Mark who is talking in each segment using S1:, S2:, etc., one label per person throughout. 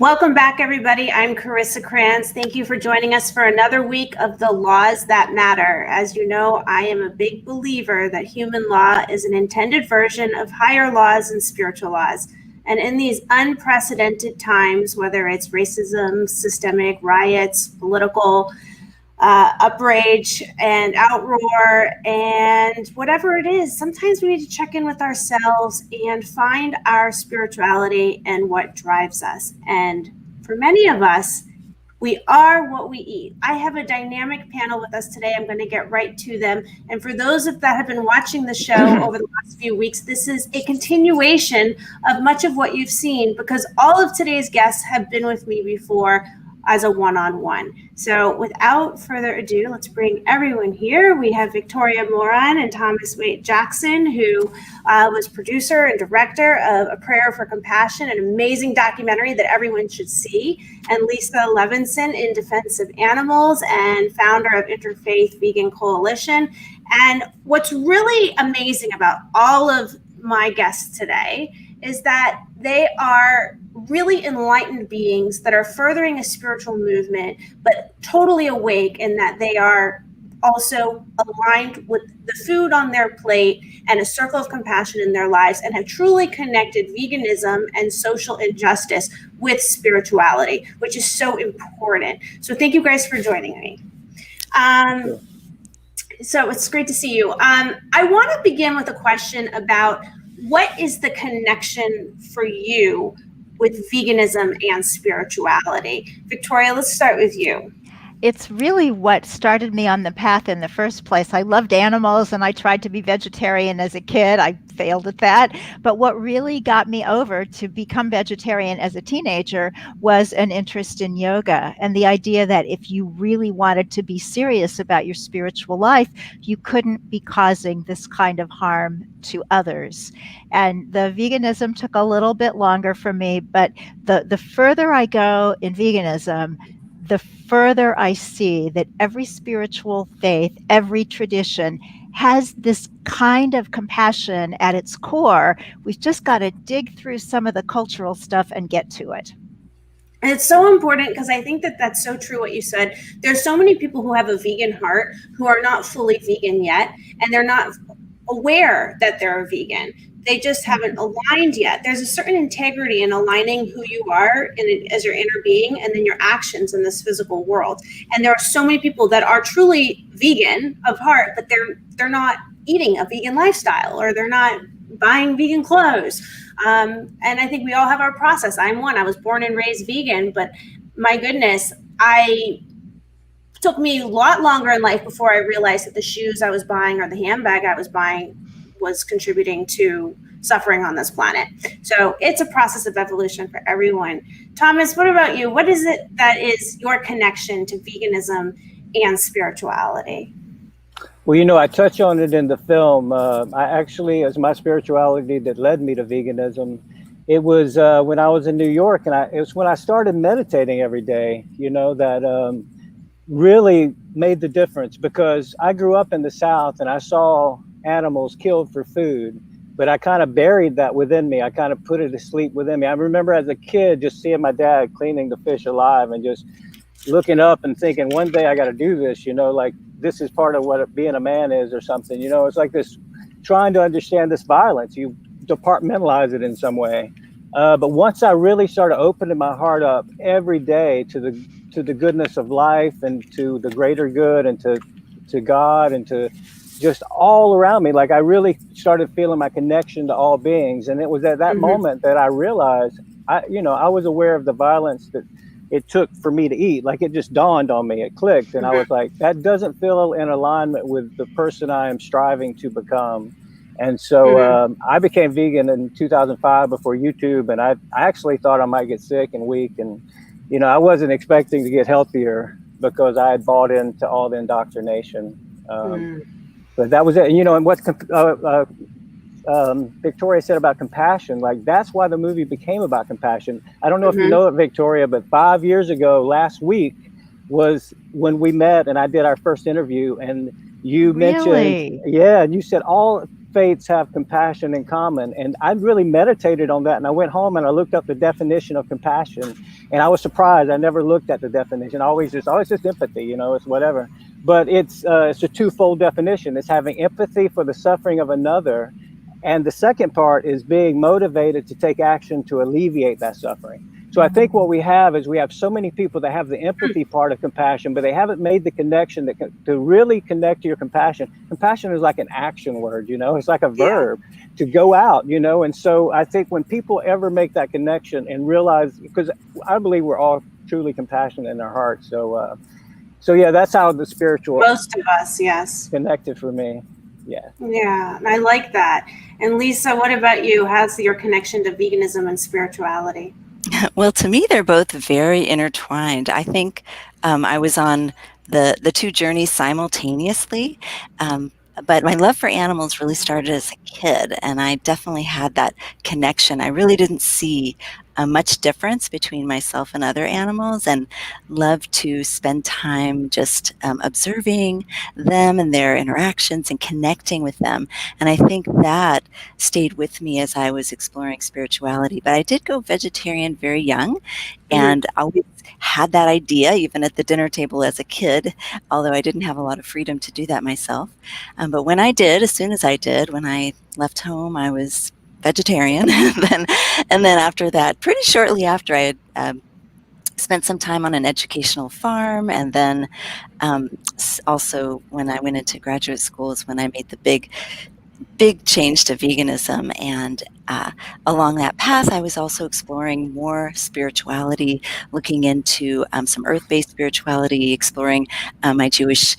S1: Welcome back, everybody. I'm Carissa Kranz. Thank you for joining us for another week of The Laws That Matter. As you know, I am a big believer that human law is an intended version of higher laws and spiritual laws. And in these unprecedented times, whether it's racism, systemic riots, political outrage and outroar, and whatever it is, sometimes we need to check in with ourselves and find our spirituality and what drives us. And for many of us, we are what we eat. I have a dynamic panel with us today. I'm going to get right to them. And for those that have been watching the show over the last few weeks, this is a continuation of much of what you've seen, because all of today's guests have been with me before as a one-on-one. So without further ado, let's bring everyone here. We have Victoria Moran and Thomas Waite Jackson, who was producer and director of A Prayer for Compassion, an amazing documentary that everyone should see, and Lisa Levinson in Defense of Animals and founder of Interfaith Vegan Coalition. And what's really amazing about all of my guests today is that they are really enlightened beings that are furthering a spiritual movement, but totally awake in that they are also aligned with the food on their plate and a circle of compassion in their lives, and have truly connected veganism and social injustice with spirituality, which is so important. So thank you guys for joining me. So it's great to see you. I want to begin with a question about what is the connection for you with veganism and spirituality? Victoria, let's start with you.
S2: It's really what started me on the path in the first place. I loved animals and I tried to be vegetarian as a kid. I failed at that. But what really got me over to become vegetarian as a teenager was an interest in yoga, and the idea that if you really wanted to be serious about your spiritual life, you couldn't be causing this kind of harm to others. And the veganism took a little bit longer for me, but the further I go in veganism, the further I see that every spiritual faith, every tradition has this kind of compassion at its core. We've just got to dig through some of the cultural stuff and get to it.
S1: And it's so important, because I think that that's so true what you said. There's so many people who have a vegan heart who are not fully vegan yet, and they're not aware that they're a vegan. They just haven't aligned yet. There's a certain integrity in aligning who you are as your inner being and then your actions in this physical world. And there are so many people that are truly vegan of heart, but they're not eating a vegan lifestyle, or they're not buying vegan clothes. And I think we all have our process. I'm one. I was born and raised vegan, but my goodness, it took me a lot longer in life before I realized that the shoes I was buying or the handbag I was buying was contributing to suffering on this planet. So it's a process of evolution for everyone. Thomas, what about you? What is it that is your connection to veganism and spirituality?
S3: Well, I touch on it in the film. As my spirituality that led me to veganism, it was when I was in New York, and it was when I started meditating every day, that really made the difference, because I grew up in the South and I saw animals killed for food, but I kind of buried that within me. I kind of put it asleep within me. I remember as a kid just seeing my dad cleaning the fish alive and just looking up and thinking, one day I got to do this, like this is part of what being a man is or something. It's like this, trying to understand this violence, you departmentalize it in some way. But once I really started opening my heart up every day to the goodness of life and to the greater good and to God and to just all around me, like I really started feeling my connection to all beings. And it was at that moment that I realized, I was aware of the violence that it took for me to eat. Like it just dawned on me, it clicked. And I was like, that doesn't feel in alignment with the person I am striving to become. And so I became vegan in 2005 before YouTube. And I actually thought I might get sick and weak. And, I wasn't expecting to get healthier because I had bought into all the indoctrination. But that was it. And what Victoria said about compassion, like that's why the movie became about compassion. I don't know if you know it, Victoria, but 5 years ago, last week was when we met and I did our first interview, and you mentioned, and you said all faiths have compassion in common. And I really meditated on that. And I went home and I looked up the definition of compassion. And I was surprised. I never looked at the definition. I always just, oh, it's just empathy, you know, it's whatever. But it's a twofold definition. It's having empathy for the suffering of another. And the second part is being motivated to take action to alleviate that suffering. So I think what we have is we have so many people that have the empathy part of compassion, but they haven't made the connection to really connect to your compassion. Compassion is like an action word, you know, it's like a verb to go out, you know. And so I think when people ever make that connection and realize, because I believe we're all truly compassionate in our hearts. So yeah, that's how the spiritual
S1: Most of us, yes.
S3: connected for me. Yeah.
S1: Yeah, I like that. And Lisa, what about you? How's your connection to veganism and spirituality?
S4: Well, to me, they're both very intertwined. I think I was on the two journeys simultaneously, but my love for animals really started as a kid, and I definitely had that connection. I really didn't see much difference between myself and other animals, and loved to spend time just observing them and their interactions and connecting with them. And I think that stayed with me as I was exploring spirituality. But I did go vegetarian very young, and always had that idea, even at the dinner table as a kid, although I didn't have a lot of freedom to do that myself. But when I did, as soon as I did, when I left home, I was vegetarian. and then after that, pretty shortly after, I had spent some time on an educational farm, and then also when I went into graduate school is when I made the big change to veganism. And along that path, I was also exploring more spirituality, looking into some earth-based spirituality, exploring my Jewish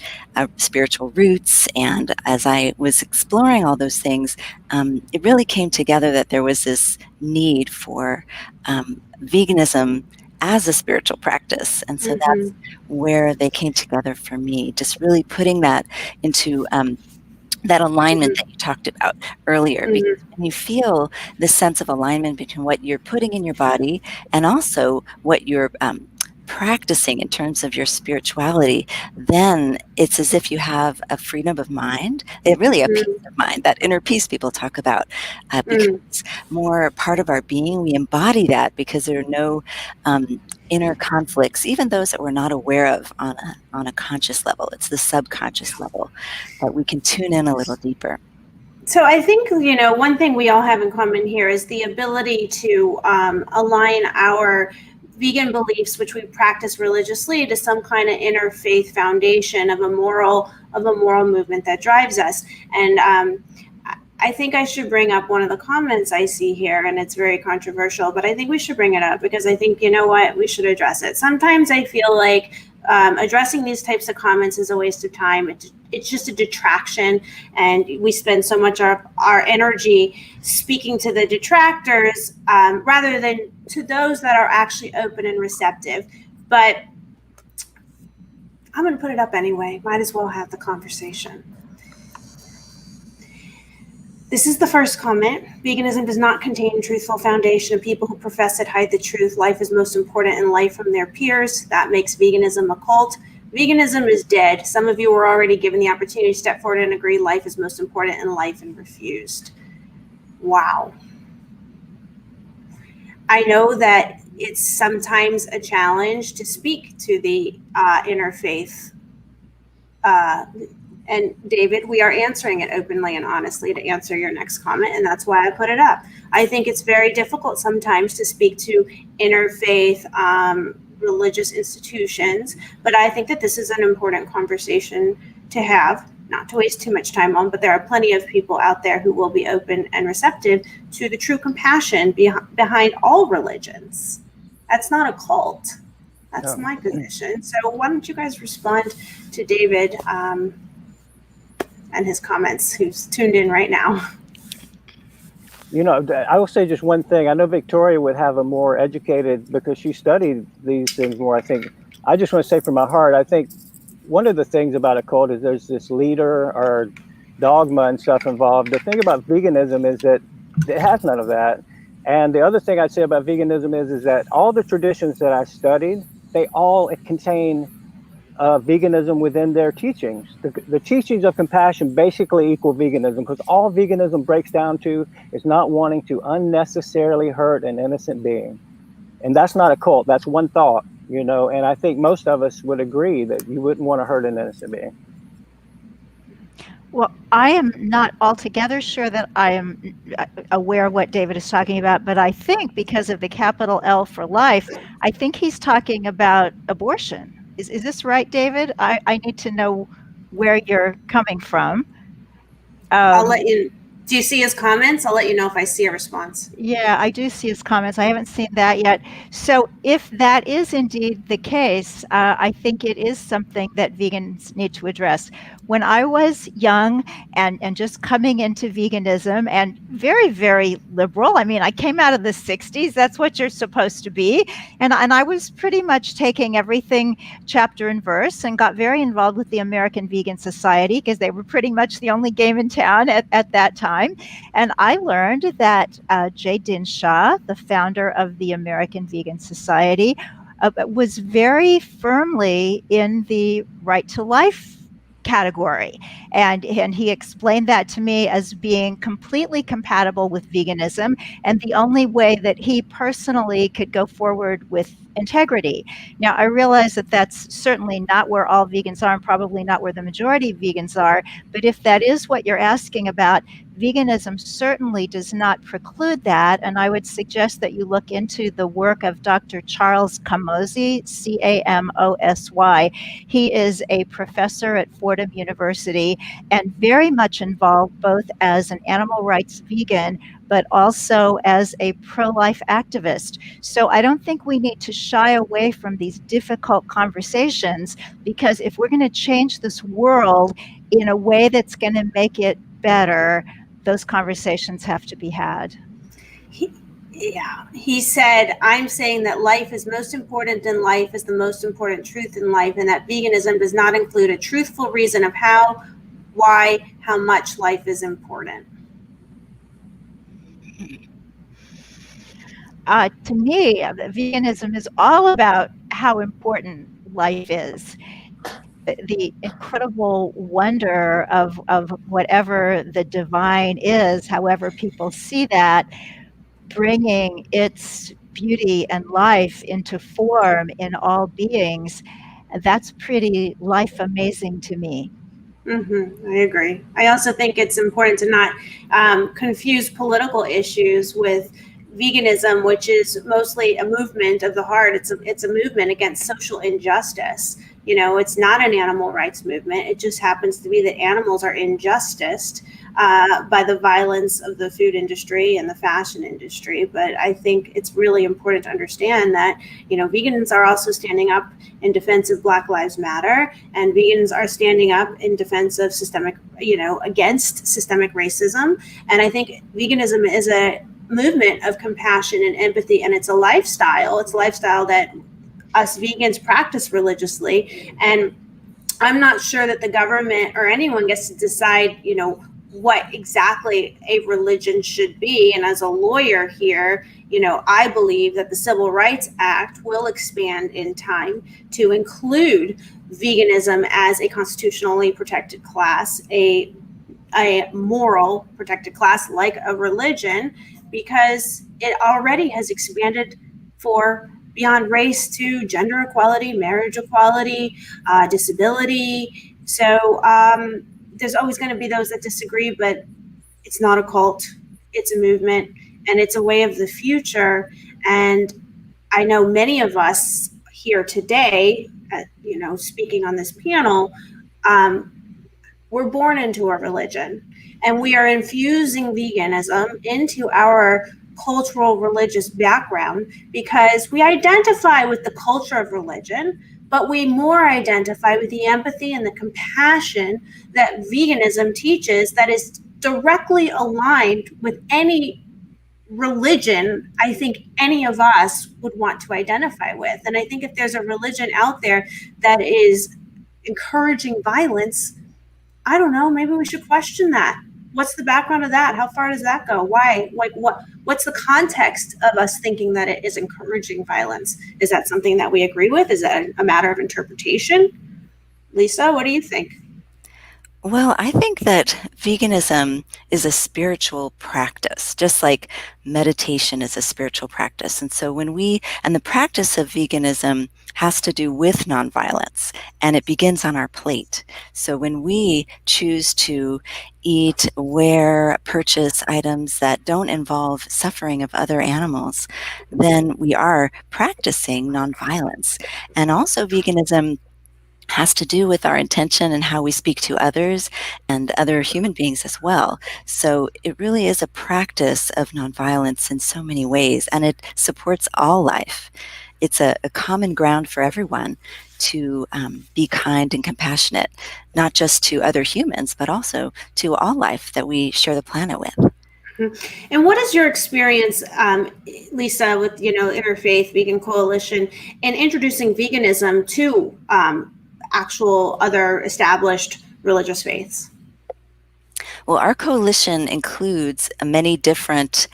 S4: spiritual roots. And as I was exploring all those things, it really came together that there was this need for veganism as a spiritual practice. And so that's where they came together for me, just really putting that into that alignment that you talked about earlier. Because when you feel this sense of alignment between what you're putting in your body and also what you're practicing in terms of your spirituality, then it's as if you have a freedom of mind, really a peace of mind, that inner peace people talk about, because it's more part of our being. We embody that because there are no inner conflicts, even those that we're not aware of on a conscious level. It's the subconscious level that we can tune in a little deeper.
S1: So I think, you know, one thing we all have in common here is the ability to align our vegan beliefs, which we practice religiously, to some kind of interfaith foundation of a moral movement that drives us. And I think I should bring up one of the comments I see here, and it's very controversial, but I think we should bring it up because I think, you know what, we should address it. Sometimes I feel like addressing these types of comments is a waste of time. It's just a detraction, and we spend so much of our energy speaking to the detractors rather than to those that are actually open and receptive. But I'm going to put it up anyway. Might as well have the conversation. This is the first comment. Veganism does not contain a truthful foundation of people who profess it hide the truth. Life is most important in life from their peers. That makes veganism a cult. Veganism is dead. Some of you were already given the opportunity to step forward and agree life is most important in life and refused. Wow. I know that it's sometimes a challenge to speak to the interfaith. And David, we are answering it openly and honestly to answer your next comment, and that's why I put it up. I think it's very difficult sometimes to speak to interfaith religious institutions, but I think that this is an important conversation to have, not to waste too much time on, but there are plenty of people out there who will be open and receptive to the true compassion behind all religions. That's not a cult. That's my position. So why don't you guys respond to David and his comments, who's tuned in right now.
S3: You know, I will say just one thing. I know Victoria would have a more educated, because she studied these things more, I think. I just want to say from my heart, I think one of the things about a cult is there's this leader or dogma and stuff involved. The thing about veganism is that it has none of that. And the other thing I'd say about veganism is that all the traditions that I studied, they all contain veganism within their teachings. The teachings of compassion basically equal veganism, because all veganism breaks down to is not wanting to unnecessarily hurt an innocent being. And that's not a cult. That's one thought, you know, and I think most of us would agree that you wouldn't want to hurt an innocent being.
S2: Well, I am not altogether sure that I am aware of what David is talking about, but I think because of the capital L for life, I think he's talking about abortion. Is this right, David? I need to know where you're coming from.
S1: I'll let you. Do you see his comments? I'll let you know if I see a response.
S2: Yeah, I do see his comments. I haven't seen that yet. So if that is indeed the case, I think it is something that vegans need to address. When I was young and just coming into veganism and very, very liberal, I mean, I came out of the 60s. That's what you're supposed to be. And I was pretty much taking everything chapter and verse and got very involved with the American Vegan Society because they were pretty much the only game in town at that time. And I learned that J. Dinshaw, the founder of the American Vegan Society, was very firmly in the right to life category. And he explained that to me as being completely compatible with veganism and the only way that he personally could go forward with integrity. Now, I realize that that's certainly not where all vegans are and probably not where the majority of vegans are. But if that is what you're asking about, veganism certainly does not preclude that. And I would suggest that you look into the work of Dr. Charles Camosy, Camosy. He is a professor at Fordham University and very much involved both as an animal rights vegan, but also as a pro-life activist. So I don't think we need to shy away from these difficult conversations, because if we're going to change this world in a way that's going to make it better, those conversations have to be had.
S1: He said, I'm saying that life is most important in life is the most important truth in life, and that veganism does not include a truthful reason of how, why, how much life is important.
S2: To me, veganism is all about how important life is. The incredible wonder of whatever the divine is, however people see that, bringing its beauty and life into form in all beings, that's pretty life amazing to me.
S1: I agree. I also think it's important to not confuse political issues with veganism, which is mostly a movement of the heart. It's a movement against social injustice. You know, it's not an animal rights movement. It just happens to be that animals are injusticed by the violence of the food industry and the fashion industry. But I think it's really important to understand that, you know, vegans are also standing up in defense of Black Lives Matter, and vegans are standing up in defense of against systemic racism. And I think veganism is a movement of compassion and empathy, and it's a lifestyle. It's a lifestyle that us vegans practice religiously. And I'm not sure that the government or anyone gets to decide, you know, what exactly a religion should be. And as a lawyer here, you know, I believe that the Civil Rights Act will expand in time to include veganism as a constitutionally protected class, a moral protected class like a religion, because it already has expanded for beyond race to gender equality, marriage equality, disability. So there's always going to be those that disagree, but it's not a cult. It's a movement, and it's a way of the future. And I know many of us here today, you know, speaking on this panel, we're born into a religion, and we are infusing veganism into our cultural religious background because we identify with the culture of religion, but we more identify with the empathy and the compassion that veganism teaches, that is directly aligned with any religion I think any of us would want to identify with. And I think if there's a religion out there that is encouraging violence, I don't know, maybe we should question that. What's the background of that? How far does that go? Why? Like, what's the context of us thinking that it is encouraging violence? Is that something that we agree with? Is that a matter of interpretation? Lisa, what do you think?
S4: Well, I think that veganism is a spiritual practice, just like meditation is a spiritual practice. And so and the practice of veganism has to do with nonviolence, and it begins on our plate. So when we choose to eat, wear, purchase items that don't involve suffering of other animals, then we are practicing nonviolence. And also veganism has to do with our intention and how we speak to others and other human beings as well. So it really is a practice of nonviolence in so many ways, and it supports all life. It's a common ground for everyone to be kind and compassionate, not just to other humans, but also to all life that we share the planet with.
S1: And what is your experience, Lisa, with Interfaith Vegan Coalition and introducing veganism to actual other established religious faiths?
S4: Well, our coalition includes many different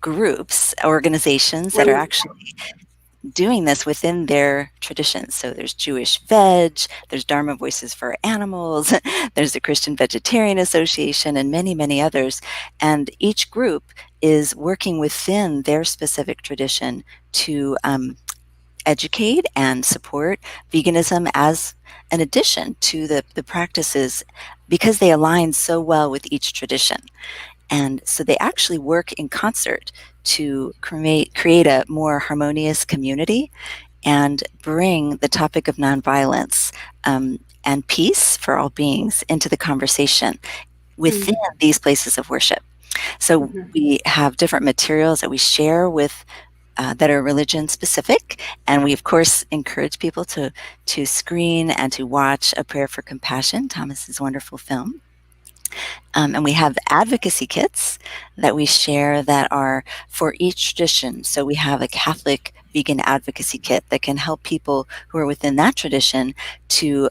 S4: groups, organizations that are actually doing this within their traditions. So there's Jewish Veg, there's Dharma Voices for Animals, there's the Christian Vegetarian Association, and many, many others. And each group is working within their specific tradition to educate and support veganism as an addition to the practices, because they align so well with each tradition. And so they actually work in concert to create a more harmonious community and bring the topic of nonviolence and peace for all beings into the conversation within these places of worship. So we have different materials that we share with that are religion specific, and we of course encourage people to screen and to watch A Prayer for Compassion, Thomas's wonderful film. And we have advocacy kits that we share that are for each tradition. So we have a Catholic vegan advocacy kit that can help people who are within that tradition to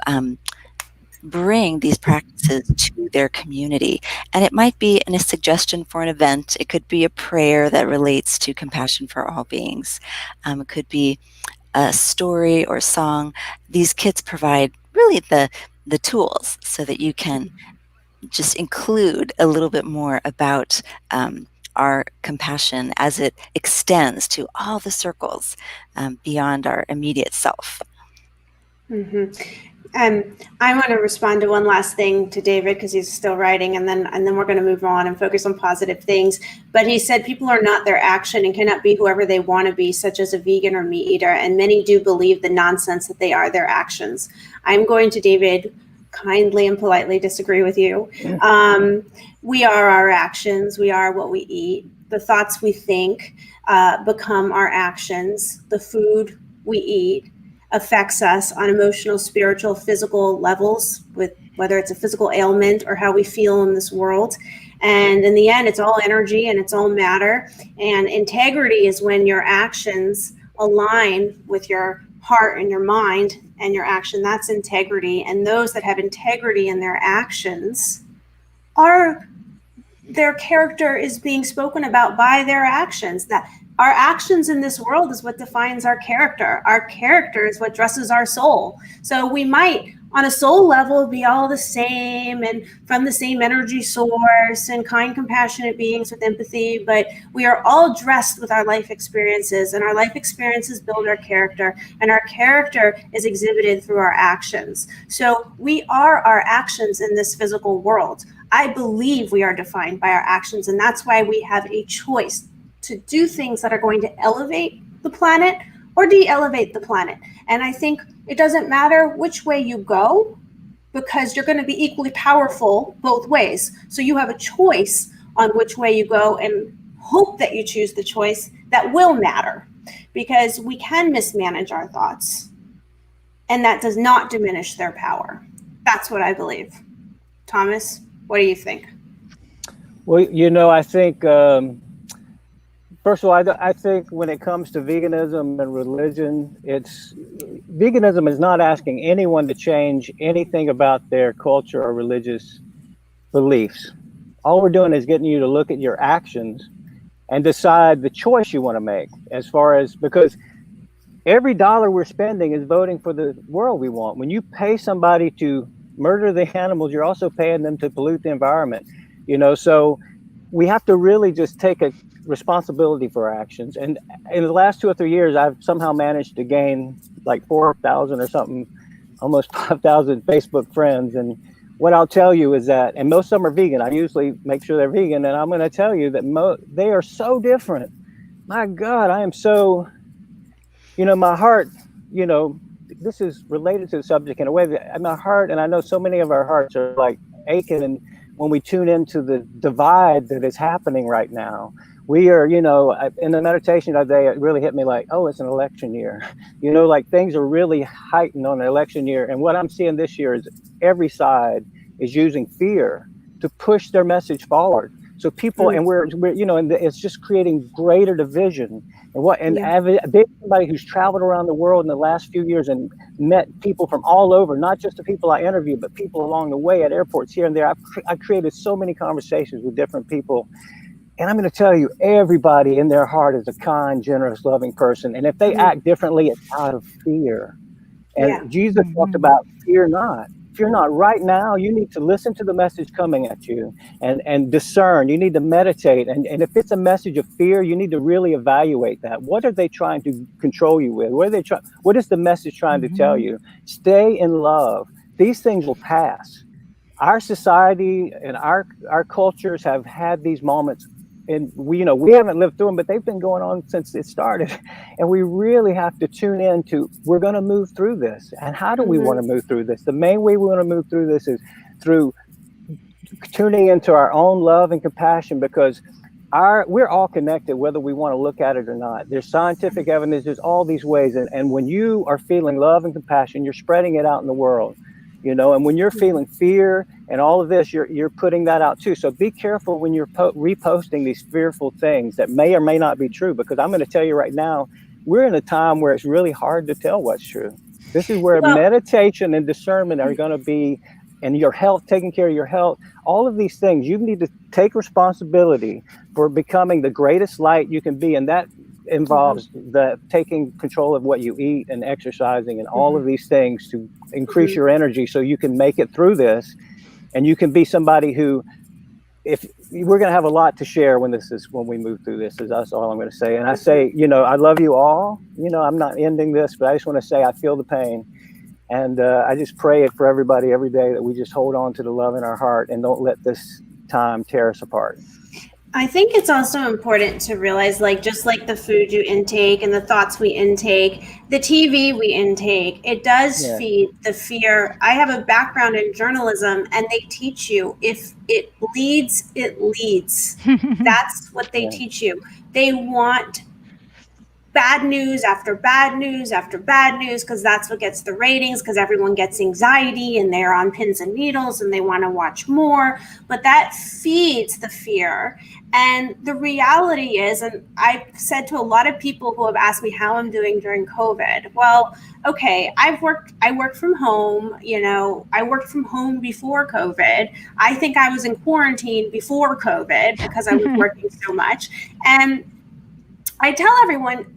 S4: bring these practices to their community. And it might be a suggestion for an event. It could be a prayer that relates to compassion for all beings. It could be a story or song. These kits provide really the tools so that you can just include a little bit more about our compassion as it extends to all the circles beyond our immediate self.
S1: I want to respond to one last thing to David, because he's still writing, and then we're going to move on and focus on positive things. But he said people are not their action and cannot be whoever they want to be, such as a vegan or meat eater, and many do believe the nonsense that they are their actions. I'm going to, David, kindly and politely disagree with you. We are our actions. We are what we eat. The thoughts we think become our actions. The food we eat affects us on emotional, spiritual, physical levels, with whether it's a physical ailment or how we feel in this world. And in the end, it's all energy and it's all matter. And integrity is when your actions align with your heart and your mind and your action. That's integrity. And those that have integrity in their actions their character is being spoken about by their actions. That our actions in this world is what defines our character. Our character is what dresses our soul. So we might, on a soul level, be all the same and from the same energy source and kind, compassionate beings with empathy, but we are all dressed with our life experiences, and our life experiences build our character, and our character is exhibited through our actions. So we are our actions in this physical world. I believe we are defined by our actions, and that's why we have a choice to do things that are going to elevate the planet or de-elevate the planet. And I think it doesn't matter which way you go, because you're going to be equally powerful both ways. So you have a choice on which way you go, and hope that you choose the choice that will matter, because we can mismanage our thoughts, and that does not diminish their power. That's what I believe. Thomas, what do you think?
S3: Well, I think, first of all, I think when it comes to veganism and religion, veganism is not asking anyone to change anything about their culture or religious beliefs. All we're doing is getting you to look at your actions and decide the choice you want to make, because every dollar we're spending is voting for the world we want. When you pay somebody to murder the animals, you're also paying them to pollute the environment. So we have to really just take a responsibility for our actions. And in the last 2 or 3 years, I've somehow managed to gain like 4,000 or something, almost 5,000 Facebook friends. And what I'll tell you is that, and most of them are vegan. I usually make sure they're vegan, and I'm going to tell you that they are so different. My God, I am so, my heart, this is related to the subject in a way that my heart, and I know so many of our hearts are like aching. And when we tune into the divide that is happening right now, we are, in the meditation of the day, it really hit me like, oh, it's an election year. Like things are really heightened on an election year. And what I'm seeing this year is every side is using fear to push their message forward. So people, and we're and it's just creating greater division. And being somebody who's traveled around the world in the last few years and met people from all over, not just the people I interviewed, but people along the way at airports here and there. I've created so many conversations with different people. And I'm going to tell you, everybody in their heart is a kind, generous, loving person. And if they act differently, it's out of fear. And Jesus talked about fear not. Fear not. Right now, you need to listen to the message coming at you and discern. You need to meditate. And if it's a message of fear, you need to really evaluate that. What are they trying to control you with? What is the message trying to tell you? Stay in love. These things will pass. Our society and our cultures have had these moments. And we haven't lived through them, but they've been going on since it started. And we really have to tune in to, we're going to move through this. And how do we want to move through this? The main way we want to move through this is through tuning into our own love and compassion, because we're all connected, whether we want to look at it or not. There's scientific evidence, there's all these ways. And when you are feeling love and compassion, you're spreading it out in the world. And when you're feeling fear and all of this, you're putting that out too. So be careful when you're reposting these fearful things that may or may not be true, because I'm going to tell you right now, we're in a time where it's really hard to tell what's true. This is where meditation and discernment are going to be, and your health, taking care of your health, all of these things. You need to take responsibility for becoming the greatest light you can be. And that involves the taking control of what you eat and exercising and all of these things to increase your energy so you can make it through this. And you can be somebody who, if we're going to have a lot to share when we move through this, is that's all I'm going to say. And I say, I love you all. I'm not ending this, but I just want to say I feel the pain. And I just pray it for everybody every day that we just hold on to the love in our heart and don't let this time tear us apart.
S1: I think it's also important to realize, just like the food you intake and the thoughts we intake, the TV we intake, it does feed the fear. I have a background in journalism, and they teach you, if it bleeds, it leads. That's what they teach you. They want bad news after bad news after bad news, because that's what gets the ratings, because everyone gets anxiety and they're on pins and needles and they want to watch more. But that feeds the fear. And the reality is, and I've said to a lot of people who have asked me how I'm doing during COVID, well, okay, I work from home, I worked from home before COVID. I think I was in quarantine before COVID because I was working so much. And I tell everyone,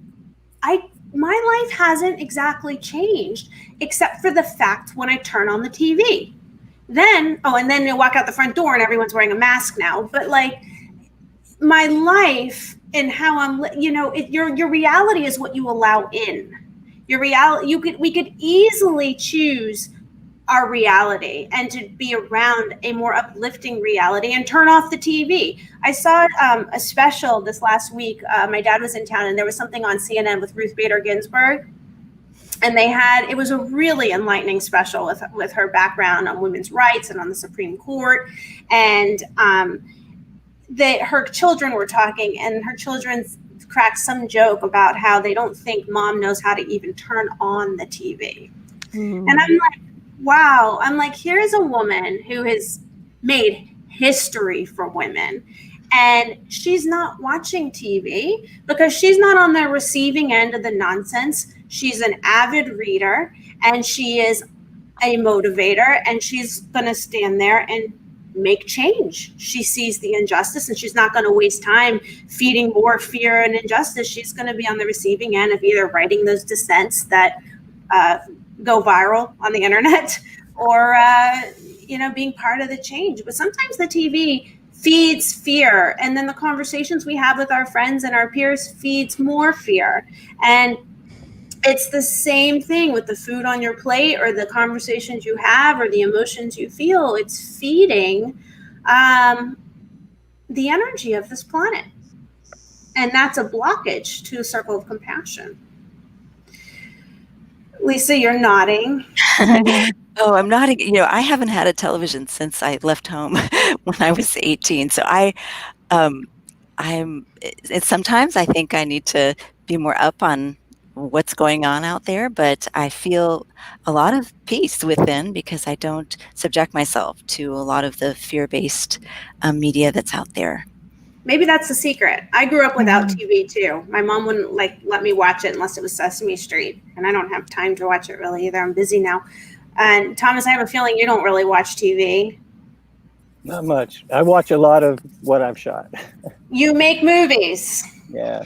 S1: my life hasn't exactly changed, except for the fact when I turn on the TV. Then, and then you walk out the front door and everyone's wearing a mask now. But my life and how I'm, your reality is what you allow in. Your reality, we could easily choose our reality and to be around a more uplifting reality and turn off the TV. I saw a special this last week. My dad was in town and there was something on CNN with Ruth Bader Ginsburg. And it was a really enlightening special with her background on women's rights and on the Supreme Court. And her children were talking, and her children cracked some joke about how they don't think mom knows how to even turn on the TV. And I'm like, wow. I'm like, here's a woman who has made history for women, and she's not watching TV because she's not on the receiving end of the nonsense. She's an avid reader, and she is a motivator, and she's going to stand there and make change. She sees the injustice, and she's not going to waste time feeding more fear and injustice. She's going to be on the receiving end of either writing those dissents that go viral on the internet, or being part of the change. But sometimes the TV feeds fear, and then the conversations we have with our friends and our peers feeds more fear. And it's the same thing with the food on your plate or the conversations you have or the emotions you feel. It's feeding the energy of this planet. And that's a blockage to a circle of compassion. Lisa, you're nodding.
S4: Oh, I'm nodding. I haven't had a television since I left home when I was 18. So sometimes I think I need to be more up on what's going on out there, but I feel a lot of peace within because I don't subject myself to a lot of the fear-based media that's out there.
S1: Maybe that's the secret. I grew up without TV too. My mom wouldn't let me watch it unless it was Sesame Street, and I don't have time to watch it really either. I'm busy now. And Thomas, I have a feeling you don't really watch TV.
S3: Not much. I watch a lot of what I've shot.
S1: You make movies.
S3: Yeah.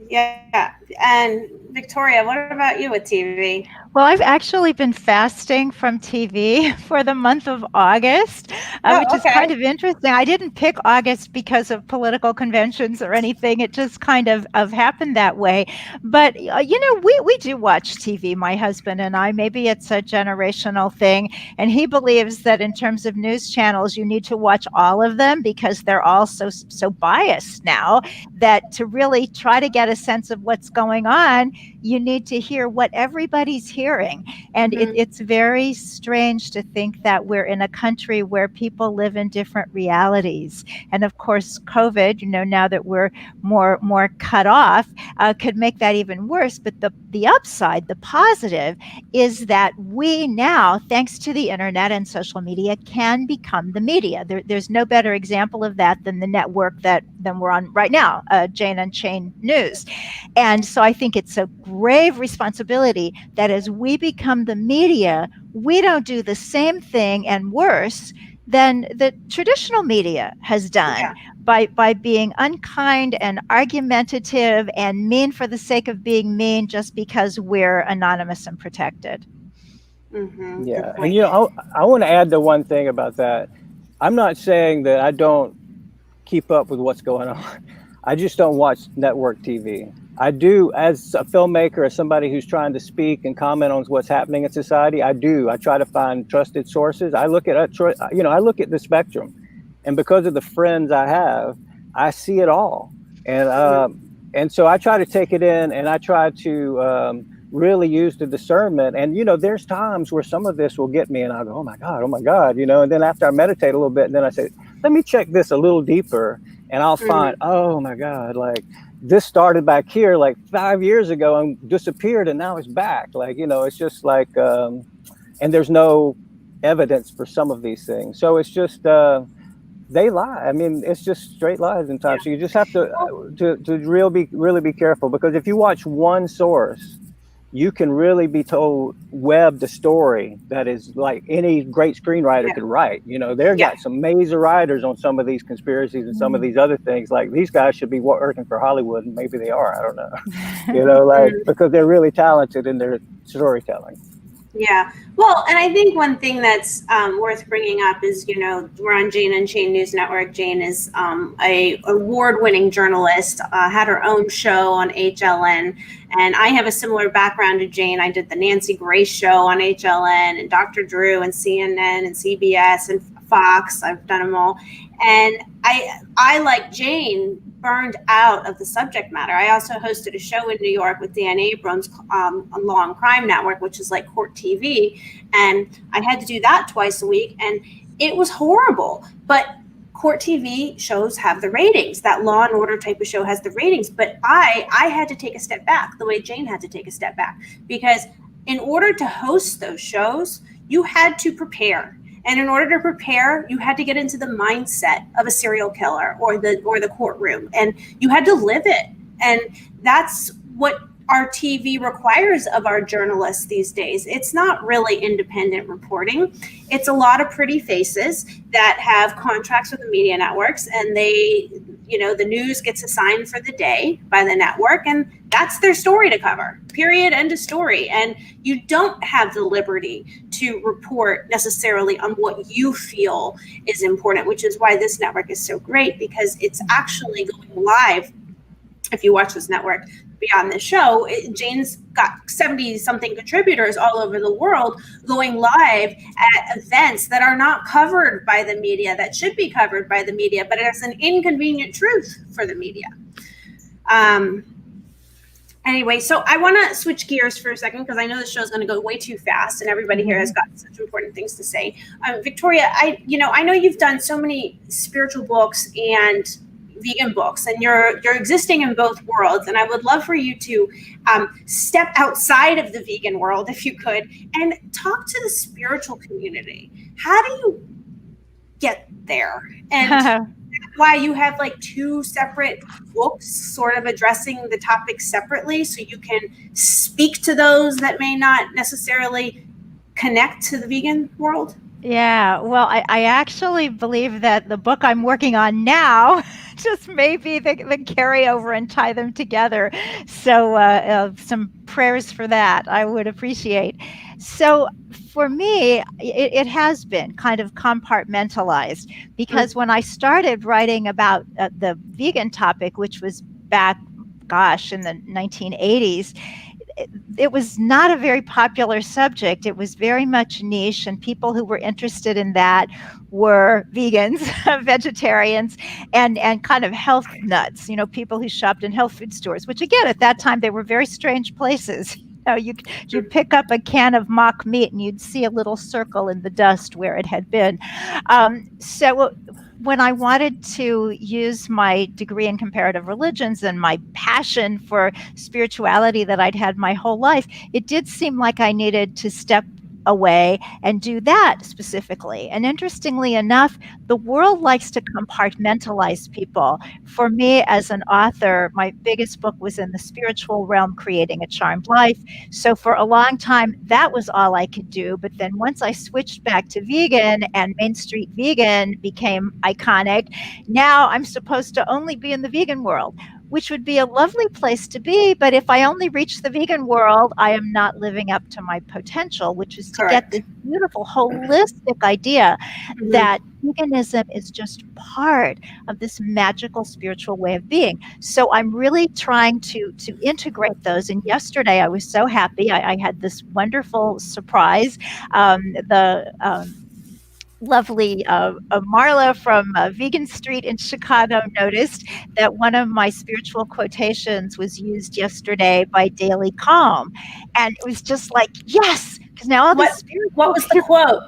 S1: Yeah. And Victoria, what about you with TV?
S2: Well, I've actually been fasting from TV for the month of August, which is kind of interesting. I didn't pick August because of political conventions or anything. It just kind of happened that way. But, we do watch TV, my husband and I. Maybe it's a generational thing. And he believes that in terms of news channels, you need to watch all of them because they're all so biased now that to really try to get a sense of what's going on, you need to hear what everybody's hearing. And it's very strange to think that we're in a country where people live in different realities. And of course, COVID, now that we're more cut off, could make that even worse. But the upside, the positive, is that we now, thanks to the internet and social media, can become the media. There's no better example of that than the network than we're on right now, Jane Unchained News. And so I think it's a grave responsibility that as we become the media, we don't do the same thing and worse than the traditional media has done by being unkind and argumentative and mean for the sake of being mean just because we're anonymous and protected.
S1: Mm-hmm.
S3: Yeah. And, I want to add the one thing about that. I'm not saying that I don't keep up with what's going on. I just don't watch network TV. I do, as a filmmaker, as somebody who's trying to speak and comment on what's happening in society. I try to find trusted sources. I look at the spectrum, and because of the friends I have, I see it all, and so I try to take it in, and I try to really use the discernment. And there's times where some of this will get me, and I'll go, oh my God, and then after I meditate a little bit, and then I say, let me check this a little deeper, and I'll find, oh my God, this started back here 5 years ago and disappeared, and now it's back. It's just and there's no evidence for some of these things. So it's just, they lie. I mean, it's just straight lies in time. So you just have to really be careful, because if you watch one source, you can really be webbed the story that is like any great screenwriter could write. They've got some amazing writers on some of these conspiracies and some of these other things. These guys should be working for Hollywood, and maybe they are. I don't know. Because they're really talented in their storytelling.
S1: Yeah. Well, and I think one thing that's worth bringing up is, we're on Jane Unchained News Network. Jane is a award-winning journalist, had her own show on HLN. And I have a similar background to Jane. I did the Nancy Grace show on HLN and Dr. Drew and CNN and CBS and Fox. I've done them all. And I like Jane, burned out of the subject matter. I also hosted a show in New York with Dan Abrams on Law and Crime Network, which is like court TV. And I had to do that twice a week. And it was horrible. But court TV shows have the ratings. That Law and Order type of show has the ratings. But I had to take a step back the way Jane had to take a step back. Because in order to host those shows, you had to prepare. And in order to prepare, you had to get into the mindset of a serial killer or the courtroom, and you had to live it. And that's what our TV requires of our journalists these days. It's not really independent reporting. It's a lot of pretty faces that have contracts with the media networks, and they, the news gets assigned for the day by the network, and that's their story to cover, period, end of story. And you don't have the liberty to report necessarily on what you feel is important, which is why this network is so great, because it's actually going live. If you watch this network beyond this show, Jane's got 70 something contributors all over the world going live at events that are not covered by the media, that should be covered by the media, but it's an inconvenient truth for the media. Anyway, so I want to switch gears for a second, because I know the show is going to go way too fast, and everybody here has got such important things to say. Victoria, I know you've done so many spiritual books and vegan books, and you're existing in both worlds, and I would love for you to step outside of the vegan world, if you could, and talk to the spiritual community. How do you get there? And why you have like two separate books sort of addressing the topics separately, so you can speak to those that may not necessarily connect to the vegan world?
S2: Yeah, well, I actually believe that the book I'm working on now just may be the carryover and tie them together. So some prayers for that I would appreciate. So for me, it has been kind of compartmentalized, because when I started writing about the vegan topic, which was back, in the 1980s, it was not a very popular subject. It was very much niche, and people who were interested in that were vegans, vegetarians, and kind of health nuts, people who shopped in health food stores, which again, at that time, they were very strange places. You'd pick up a can of mock meat and you'd see a little circle in the dust where it had been. So when I wanted to use my degree in comparative religions and my passion for spirituality that I'd had my whole life, it did seem like I needed to step away and do that specifically. And interestingly enough, the world likes to compartmentalize people. For me, as an author, my biggest book was in the spiritual realm, Creating a Charmed Life. So for a long time, that was all I could do. But then once I switched back to vegan and Main Street Vegan became iconic, now I'm supposed to only be in the vegan world, which would be a lovely place to be. But if I only reach the vegan world, I am not living up to my potential, which is to get this beautiful holistic idea that veganism is just part of this magical spiritual way of being. So I'm really trying to integrate those. And yesterday I was so happy. I had this wonderful surprise. Lovely Marla from Vegan Street in Chicago noticed that one of my spiritual quotations was used yesterday by Daily Calm. And it was just like, yes, because now all the spiritual...
S1: What was the quote?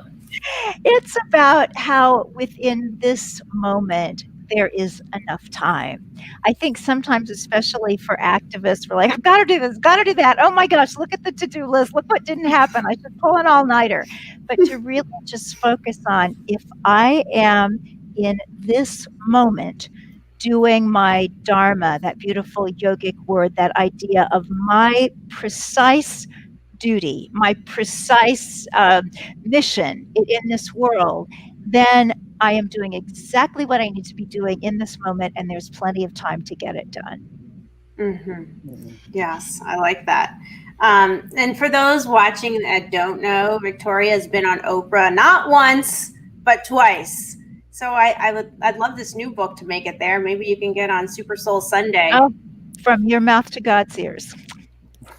S2: It's about how within this moment, there is enough time. I think sometimes, especially for activists, we're like, I've got to do this, got to do that. Oh my gosh, look at the to-do list. Look what didn't happen. I should pull an all-nighter. But to really just focus on, if I am in this moment doing my dharma, that beautiful yogic word, that idea of my precise duty, my precise mission in this world, then I am doing exactly what I need to be doing in this moment, and there's plenty of time to get it done.
S1: Yes, I like that. And for those watching that don't know, Victoria has been on Oprah not once, but twice. So I'd love this new book to make it there. Maybe you can get on Super Soul Sunday.
S2: Oh, from your mouth to God's ears.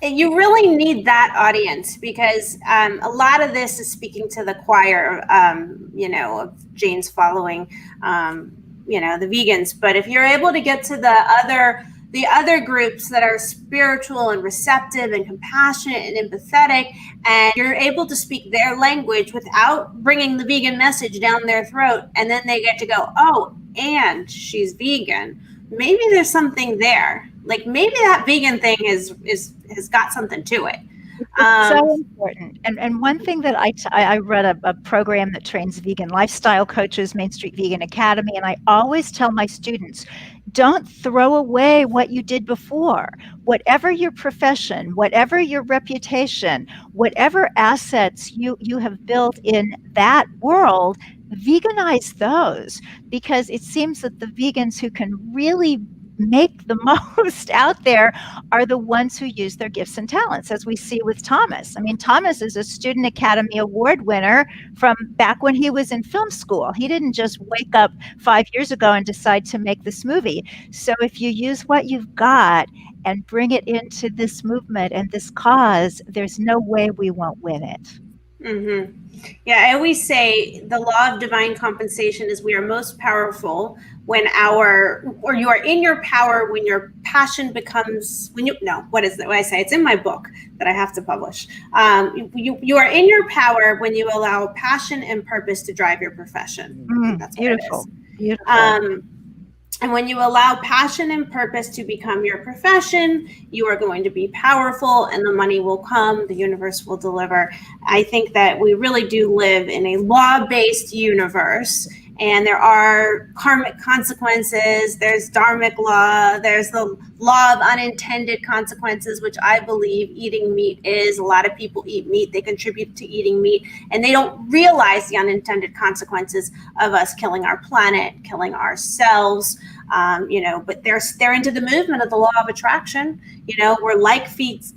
S1: You really need that audience, because a lot of this is speaking to the choir, of Jane's following, the vegans. But if you're able to get to the other groups that are spiritual and receptive and compassionate and empathetic, and you're able to speak their language without bringing the vegan message down their throat, and then they get to go, oh, and she's vegan, maybe there's something there. Like maybe that vegan thing has got something to it.
S2: It's so important. And one thing that I read a program that trains vegan lifestyle coaches, Main Street Vegan Academy, and I always tell my students, don't throw away what you did before. Whatever your profession, whatever your reputation, whatever assets you have built in that world, veganize those, because it seems that the vegans who can really make the most out there are the ones who use their gifts and talents, as we see with Thomas. I mean, Thomas is a Student Academy Award winner from back when he was in film school. He didn't just wake up 5 years ago and decide to make this movie. So if you use what you've got and bring it into this movement and this cause, there's no way we won't win it.
S1: Mm-hmm. Yeah, I always say the law of divine compensation is we are most powerful when you are in your power when your passion becomes, what is it? What I say? It's in my book that I have to publish. You are in your power when you allow passion and purpose to drive your profession. That's
S2: beautiful. Beautiful.
S1: And when you allow passion and purpose to become your profession, you are going to be powerful and the money will come, the universe will deliver. I think that we really do live in a law-based universe, and there are karmic consequences, there's dharmic law, there's the law of unintended consequences, which I believe eating meat is. A lot of people eat meat, they contribute to eating meat, and they don't realize the unintended consequences of us killing our planet, killing ourselves, but they're into the movement of the law of attraction, where like feeds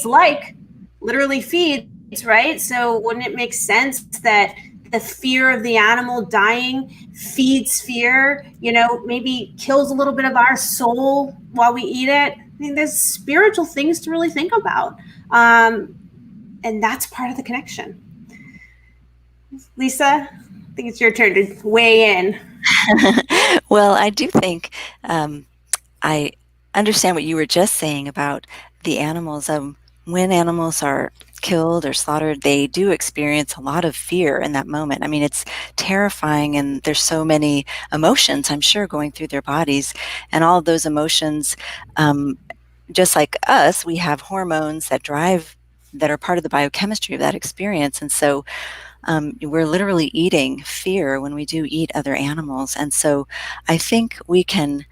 S1: like, literally feeds, right? So wouldn't it make sense that the fear of the animal dying feeds fear, maybe kills a little bit of our soul while we eat it? I mean, there's spiritual things to really think about. And that's part of the connection. Lisa, I think it's your turn to weigh in.
S4: Well, I do think I understand what you were just saying about the animals. When animals are killed or slaughtered, they do experience a lot of fear in that moment. I mean, it's terrifying, and there's so many emotions, I'm sure, going through their bodies. And all of those emotions, just like us, we have hormones that are part of the biochemistry of that experience. And so we're literally eating fear when we do eat other animals. And so I think we can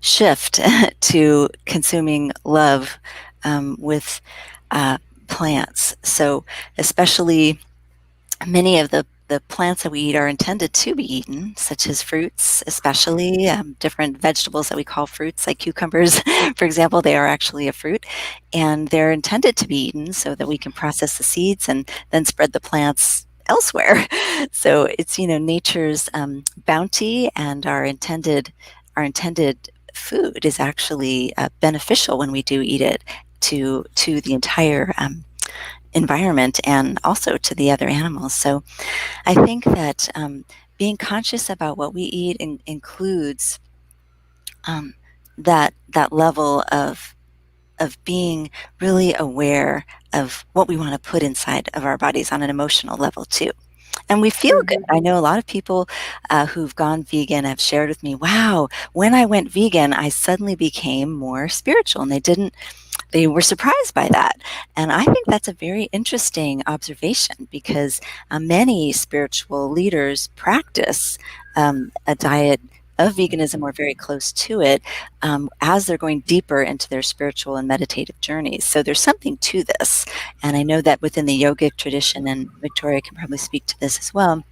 S4: shift to consuming love with plants. So especially many of the plants that we eat are intended to be eaten, such as fruits, especially different vegetables that we call fruits, like cucumbers, for example. They are actually a fruit, and they're intended to be eaten so that we can process the seeds and then spread the plants elsewhere. So it's, nature's bounty, and our intended food is actually beneficial when we do eat it to the entire environment and also to the other animals. So I think that being conscious about what we eat includes that level of being really aware of what we want to put inside of our bodies on an emotional level too. And we feel good. I know a lot of people who've gone vegan have shared with me, wow, when I went vegan, I suddenly became more spiritual, and they were surprised by that. And I think that's a very interesting observation, because many spiritual leaders practice a diet of veganism or very close to it as they're going deeper into their spiritual and meditative journeys. So there's something to this. And I know that within the yogic tradition, and Victoria can probably speak to this as well,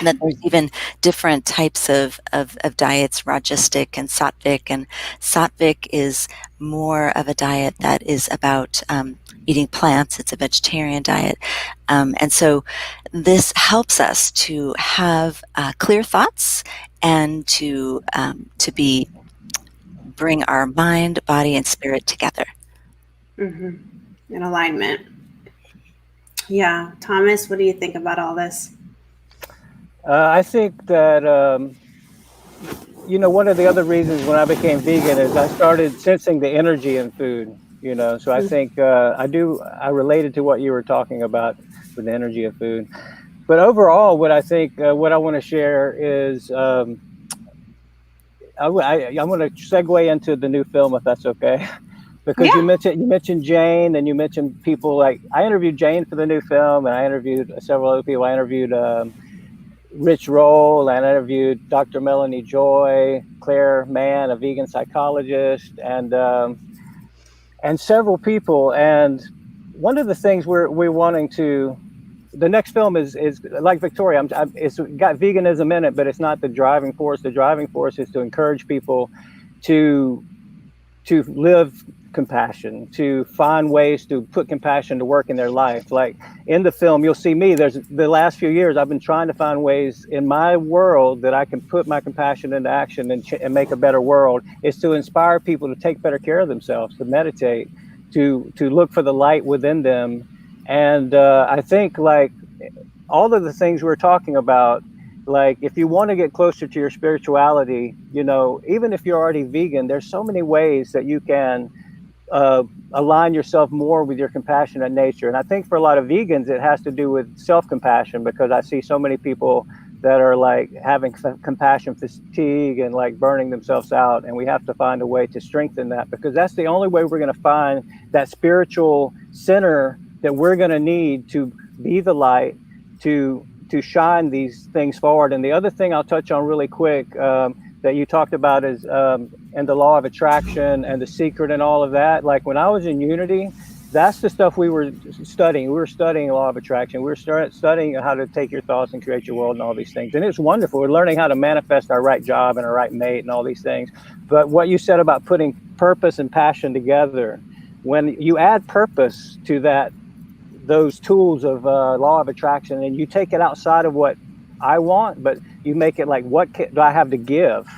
S4: that there's even different types of diets, Rajasic and Sattvic. And Sattvic is more of a diet that is about eating plants. It's a vegetarian diet. And so this helps us to have clear thoughts and to bring our mind, body, and spirit together.
S1: In alignment. Yeah. Thomas, what do you think about all this?
S3: I think that, one of the other reasons when I became vegan is I started sensing the energy in food, so I think I related to what you were talking about with the energy of food. But overall, what I want to share is I'm going to segue into the new film, if that's okay. Because you mentioned Jane, and you mentioned people like, I interviewed Jane for the new film, and I interviewed several other people. I interviewed Rich Roll, and I interviewed Dr. Melanie Joy, Claire Mann, a vegan psychologist, and several people. And one of the things we're wanting to the next film is like Victoria. It's got veganism in it, but it's not the driving force. The driving force is to encourage people to live compassion, to find ways to put compassion to work in their life. Like in the film, you'll see me. There's the last few years, I've been trying to find ways in my world that I can put my compassion into action and make a better world. Is to inspire people to take better care of themselves, to meditate, to look for the light within them. And I think like all of the things we're talking about, like if you want to get closer to your spirituality, you know, even if you're already vegan, there's so many ways that you can align yourself more with your compassionate nature. And I think for a lot of vegans, it has to do with self-compassion, because I see so many people that are like having compassion fatigue and like burning themselves out. And we have to find a way to strengthen that, because that's the only way we're going to find that spiritual center that we're going to need to be the light, to shine these things forward. And the other thing I'll touch on really quick that you talked about is and the law of attraction and the secret and all of that. Like when I was in Unity, that's the stuff we were studying. We were studying law of attraction. We were studying how to take your thoughts and create your world and all these things. And it's wonderful. We're learning how to manifest our right job and our right mate and all these things. But what you said about putting purpose and passion together, when you add purpose to that, those tools of law of attraction, and you take it outside of what I want, but you make it like, what do I have to give?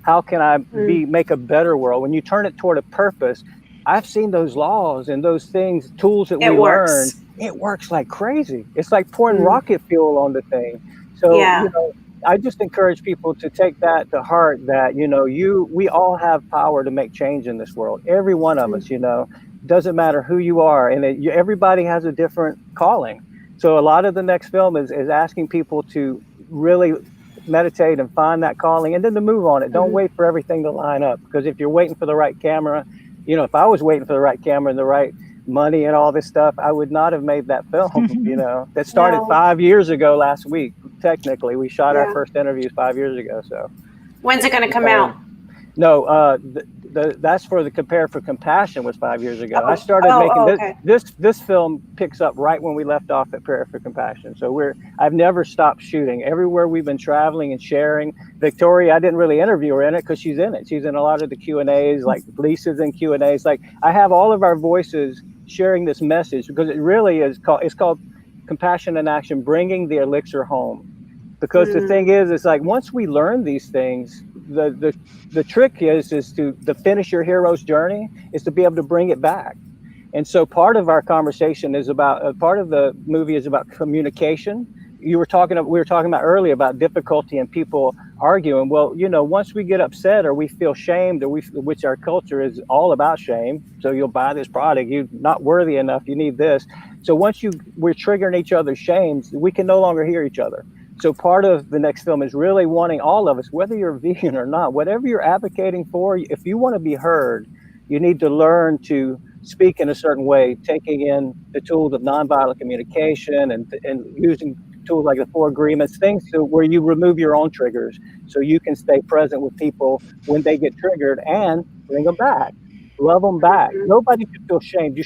S3: How can I make a better world? When you turn it toward a purpose, I've seen those laws and those things, tools that we learn. It works like crazy. It's like pouring rocket fuel on the thing. So, you know, I just encourage people to take that to heart, that, you know, we all have power to make change in this world. Every one of us, you know, doesn't matter who you are. And everybody has a different calling. So a lot of the next film is asking people to really meditate and find that calling, and then to move on it. Don't wait for everything to line up, because if you're waiting for the right camera, you know, if I was waiting for the right camera and the right money and all this stuff, I would not have made that film, you know, that started 5 years ago last week. Technically, we shot our first interviews 5 years ago. So
S1: when's it going to come out?
S3: No, that's for the Prepare for Compassion was 5 years ago. I started making this film picks up right when we left off at Prepare for Compassion. So I've never stopped shooting. Everywhere we've been traveling and sharing. Victoria, I didn't really interview her in it because she's in it. She's in a lot of the Q&As, like Lisa's in Q&As. Like I have all of our voices sharing this message, because it really is called Compassion in Action, bringing the elixir home. Because the thing is, it's like once we learn these things, the trick is to finish your hero's journey is to be able to bring it back. And so part of our conversation is about part of the movie is about communication. We were talking about earlier about difficulty and people arguing. Well, you know, once we get upset or we feel shamed, which our culture is all about shame. So you'll buy this product, you're not worthy enough, you need this. So once we're triggering each other's shames, we can no longer hear each other. So part of the next film is really wanting all of us, whether you're vegan or not, whatever you're advocating for, if you want to be heard, you need to learn to speak in a certain way, taking in the tools of nonviolent communication and using tools like the 4 agreements, things where you remove your own triggers so you can stay present with people when they get triggered and bring them back, love them back. Nobody should feel shamed.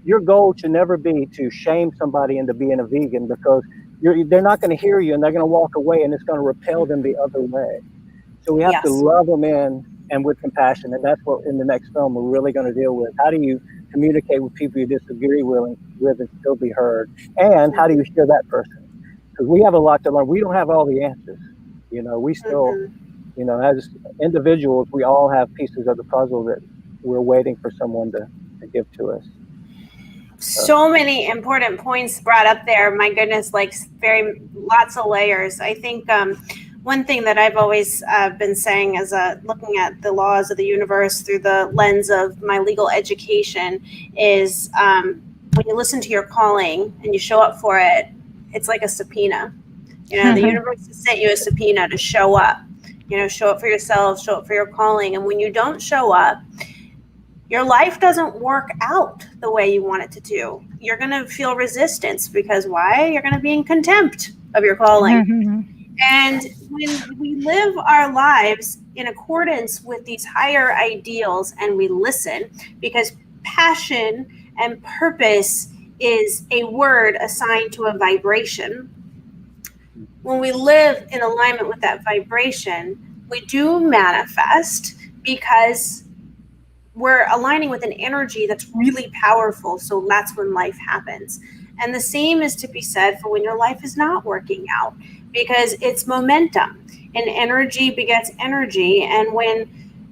S3: Your goal should never be to shame somebody into being a vegan, because they're not going to hear you and they're going to walk away, and it's going to repel them the other way. So we have to love them in and with compassion. And that's what in the next film we're really going to deal with. How do you communicate with people you disagree with and still be heard? And how do you hear that person? Because we have a lot to learn. We don't have all the answers. You know, we still, you know, as individuals, we all have pieces of the puzzle that we're waiting for someone to give to us.
S1: So many important points brought up there. My goodness, like lots of layers. I think one thing that I've always been saying is looking at the laws of the universe through the lens of my legal education is when you listen to your calling and you show up for it, it's like a subpoena. You know, the universe has sent you a subpoena to show up. You know, show up for yourself, show up for your calling. And when you don't show up, your life doesn't work out the way you want it to do. You're going to feel resistance, because why? You're going to be in contempt of your calling. And when we live our lives in accordance with these higher ideals and we listen, because passion and purpose is a word assigned to a vibration. When we live in alignment with that vibration, we do manifest because we're aligning with an energy that's really powerful. So that's when life happens. And the same is to be said for when your life is not working out, because it's momentum, and energy begets energy. And when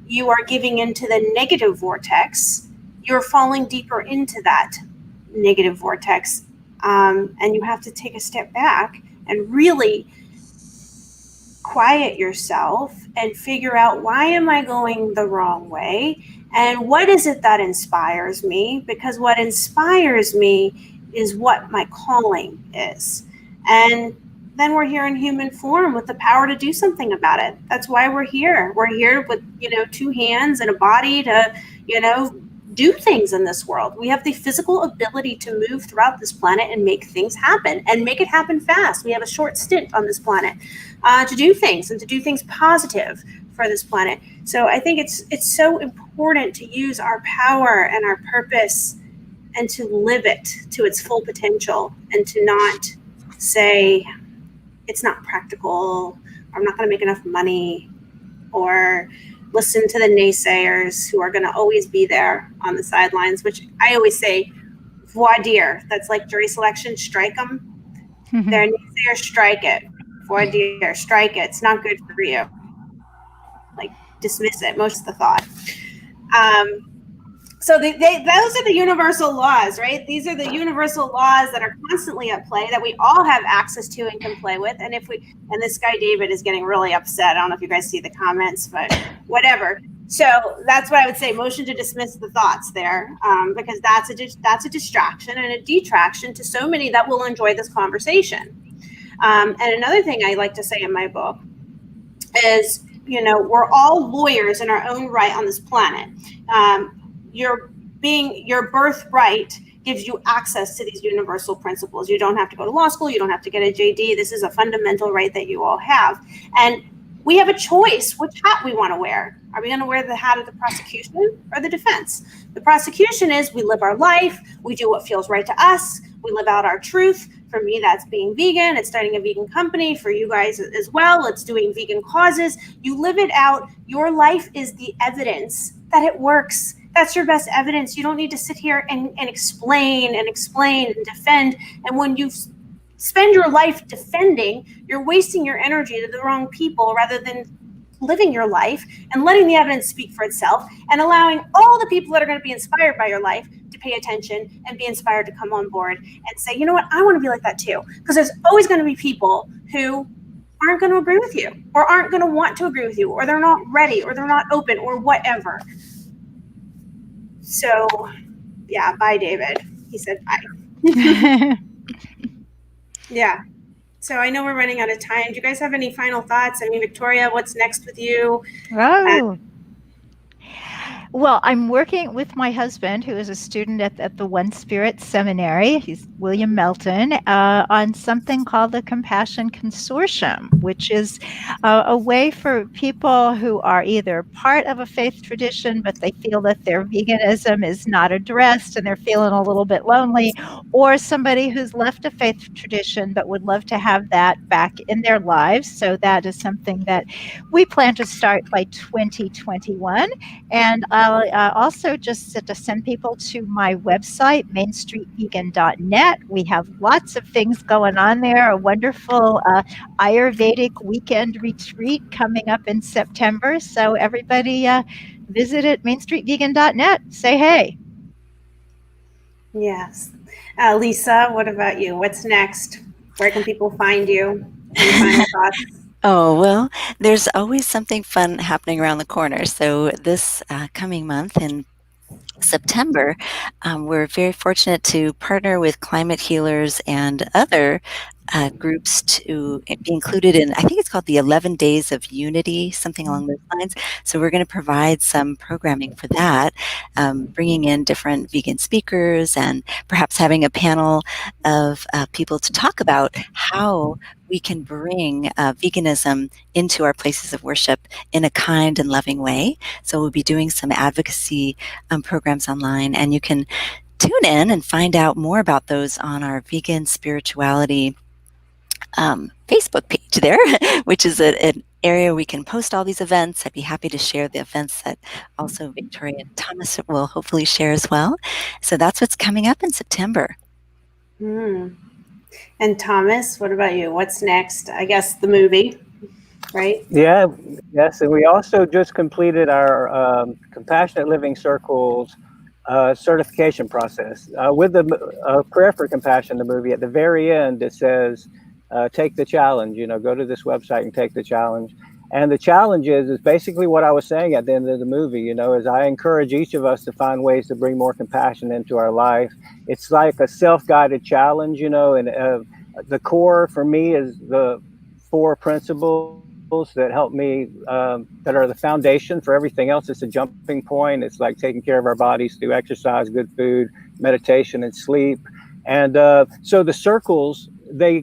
S1: you are giving into the negative vortex, you're falling deeper into that negative vortex. And you have to take a step back and really quiet yourself and figure out, why am I going the wrong way? And what is it that inspires me? Because what inspires me is what my calling is. And then we're here in human form with the power to do something about it. That's why we're here. We're here with, 2 hands and a body to, do things in this world. We have the physical ability to move throughout this planet and make things happen, and make it happen fast. We have a short stint on this planet to do things, and to do things positive for this planet. So I think it's so important to use our power and our purpose and to live it to its full potential, and to not say it's not practical, or I'm not going to make enough money, or listen to the naysayers who are going to always be there on the sidelines, which I always say, voir dire. That's like jury selection, strike them. They're naysayers, strike it. Voir dire, strike it. It's not good for you. Like, dismiss it, most of the thought. So those are the universal laws, right? These are the universal laws that are constantly at play, that we all have access to and can play with. And and this guy David is getting really upset. I don't know if you guys see the comments, but whatever. So that's what I would say. Motion to dismiss the thoughts there, because that's a distraction and a detraction to so many that will enjoy this conversation. And another thing I like to say in my book is, we're all lawyers in our own right on this planet. Your birthright gives you access to these universal principles. You don't have to go to law school. You don't have to get a JD. This is a fundamental right that you all have. And we have a choice which hat we want to wear. Are we going to wear the hat of the prosecution or the defense? The prosecution is, we live our life. We do what feels right to us. We live out our truth. For me, that's being vegan. It's starting a vegan company. For you guys as well, it's doing vegan causes. You live it out. Your life is the evidence that it works. That's your best evidence. You don't need to sit here and explain and defend. And when you spend your life defending, you're wasting your energy to the wrong people, rather than living your life and letting the evidence speak for itself, and allowing all the people that are going to be inspired by your life to pay attention and be inspired to come on board and say, you know what, I want to be like that too. Because there's always going to be people who aren't going to agree with you, or aren't going to want to agree with you, or they're not ready, or they're not open, or whatever. So, yeah, bye, David. He said bye. Yeah. So I know we're running out of time. Do you guys have any final thoughts? I mean, Victoria, what's next with you?
S2: Well, I'm working with my husband, who is a student at the One Spirit Seminary. He's William Melton, on something called the Compassion Consortium, which is a way for people who are either part of a faith tradition, but they feel that their veganism is not addressed and they're feeling a little bit lonely, or somebody who's left a faith tradition but would love to have that back in their lives. So that is something that we plan to start by 2021. And I'll also just to send people to my website, mainstreetvegan.net. We have lots of things going on there. A wonderful Ayurvedic weekend retreat coming up in September. So everybody visit at mainstreetvegan.net. Say hey.
S1: Yes. Lisa, what about you? What's next? Where can people find you? Any final thoughts?
S4: Oh, well, there's always something fun happening around the corner. So this coming month in September, we're very fortunate to partner with climate healers and other groups to be included in, I think it's called the 11 Days of Unity, something along those lines. So we're going to provide some programming for that, bringing in different vegan speakers and perhaps having a panel of people to talk about how we can bring veganism into our places of worship in a kind and loving way. So we'll be doing some advocacy programs online, and you can tune in and find out more about those on our Vegan Spirituality Facebook page there, which is an area we can post all these events. I'd be happy to share the events that also Victoria and Thomas will hopefully share as well. So that's what's coming up in September.
S1: And Thomas, what about you? What's next? I guess the movie, right?
S3: Yeah, yes. And we also just completed our Compassionate Living Circles certification process. With the Prayer for Compassion, the movie, at the very end, it says, take the challenge, go to this website and take the challenge. And the challenge is basically what I was saying at the end of the movie, is I encourage each of us to find ways to bring more compassion into our life. It's like a self-guided challenge, and the core for me is the 4 principles that help me, that are the foundation for everything else. It's a jumping point. It's like taking care of our bodies through exercise, good food, meditation, and sleep. And so the circles, they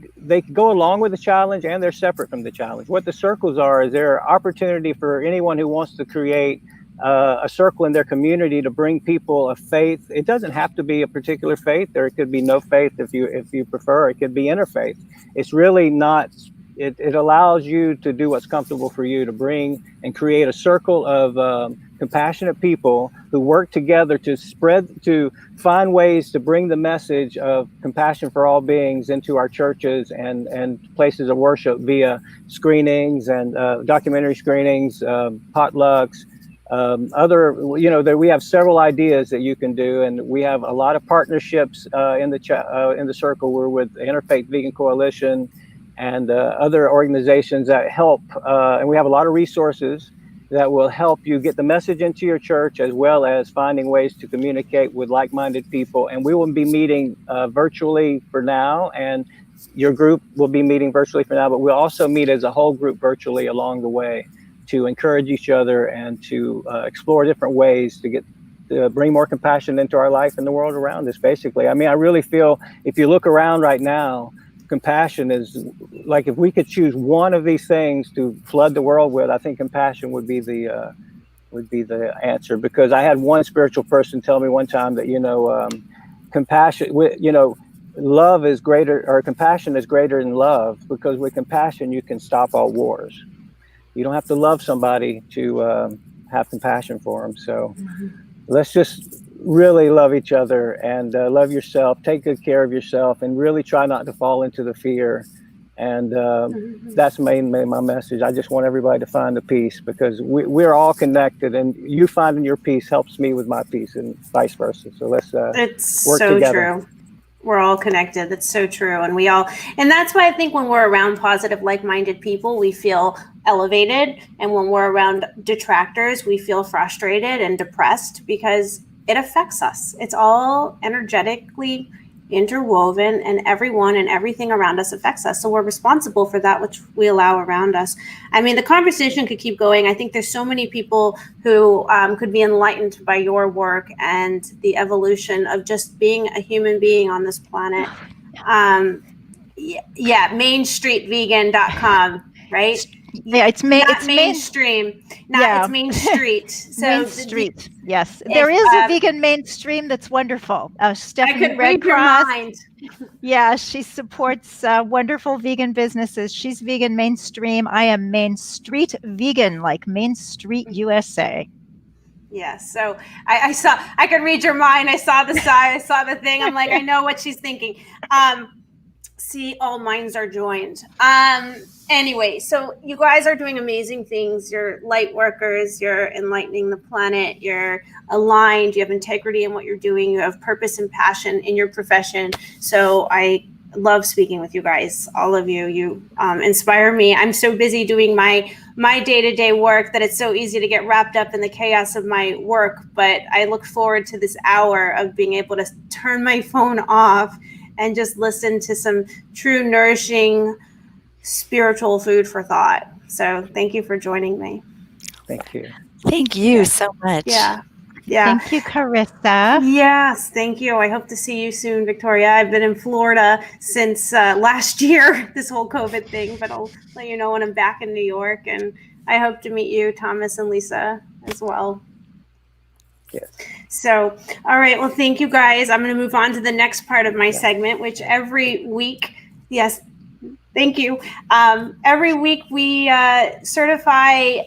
S3: go along with the challenge, and they're separate from the challenge. What the circles are is they're an opportunity for anyone who wants to create a circle in their community to bring people of faith. It doesn't have to be a particular faith, or it could be no faith if you prefer. It could be interfaith. It's really not. It allows you to do what's comfortable for you, to bring and create a circle of compassionate people who work together to find ways to bring the message of compassion for all beings into our churches and places of worship via screenings and documentary screenings, potlucks, we have several ideas that you can do, and we have a lot of partnerships in the circle. We're with the Interfaith Vegan Coalition and other organizations that help, and we have a lot of resources that will help you get the message into your church, as well as finding ways to communicate with like-minded people. And we will be meeting virtually for now, and your group will be meeting virtually for now, but we'll also meet as a whole group virtually along the way to encourage each other and to explore different ways to bring more compassion into our life and the world around us, basically. I mean, I really feel, if you look around right now, compassion is like, if we could choose one of these things to flood the world with, I think compassion would be the answer. Because I had one spiritual person tell me one time that compassion, love is greater, or compassion is greater than love, because with compassion you can stop all wars. You don't have to love somebody to have compassion for them. So let's just really love each other and love yourself, take good care of yourself, and really try not to fall into the fear. And that's mainly my message. I just want everybody to find the peace, because we're all connected, and you finding your peace helps me with my peace, and vice versa. So let's work
S1: so
S3: together.
S1: True. We're all connected. That's so true. And that's why I think when we're around positive, like-minded people, we feel elevated. And when we're around detractors, we feel frustrated and depressed, because it affects us. It's all energetically interwoven, and everyone and everything around us affects us. So we're responsible for that which we allow around us. I mean, the conversation could keep going. I think there's so many people who could be enlightened by your work and the evolution of just being a human being on this planet. mainstreetvegan.com, right?
S2: Yeah, it's
S1: mainstream. It's Main Street. So
S2: Main Street. Yes, there is a vegan mainstream that's wonderful. Stephanie
S1: I could read your mind.
S2: Yeah, she supports wonderful vegan businesses. She's vegan mainstream. I am Main Street vegan, like Main Street USA.
S1: Yes. So I could read your mind. I saw the side. I saw the thing. I'm like, I know what she's thinking. See, all minds are joined. Anyway, so you guys are doing amazing things. You're light workers. You're enlightening the planet. You're aligned. You have integrity in what you're doing. You have purpose and passion in your profession. So I love speaking with you guys, all of you. You inspire me. I'm so busy doing my day-to-day work that it's so easy to get wrapped up in the chaos of my work. But I look forward to this hour of being able to turn my phone off and just listen to some true nourishing spiritual food for thought. So thank you for joining me.
S3: Thank you.
S4: Thank you so much.
S1: Yeah.
S2: Thank you, Carissa.
S1: Yes, thank you. I hope to see you soon, Victoria. I've been in Florida since last year, this whole COVID thing, but I'll let you know when I'm back in New York. And I hope to meet you, Thomas and Lisa, as well.
S3: Yes.
S1: So, all right. Well, thank you guys. I'm going to move on to the next part of my segment, which every week, yes, thank you. Every week we certify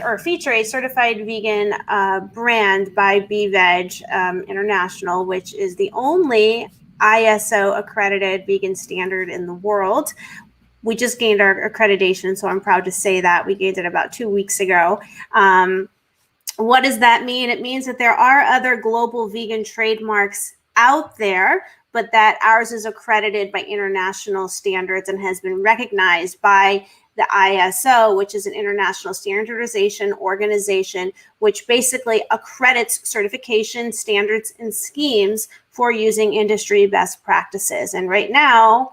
S1: or feature a certified vegan brand by BeVeg International, which is the only ISO accredited vegan standard in the world. We just gained our accreditation, so I'm proud to say that. We gained it about 2 weeks ago. What does that mean? It means that there are other global vegan trademarks out there, but that ours is accredited by international standards and has been recognized by the ISO, which is an international standardization organization, which basically accredits certification standards and schemes for using industry best practices. And right now,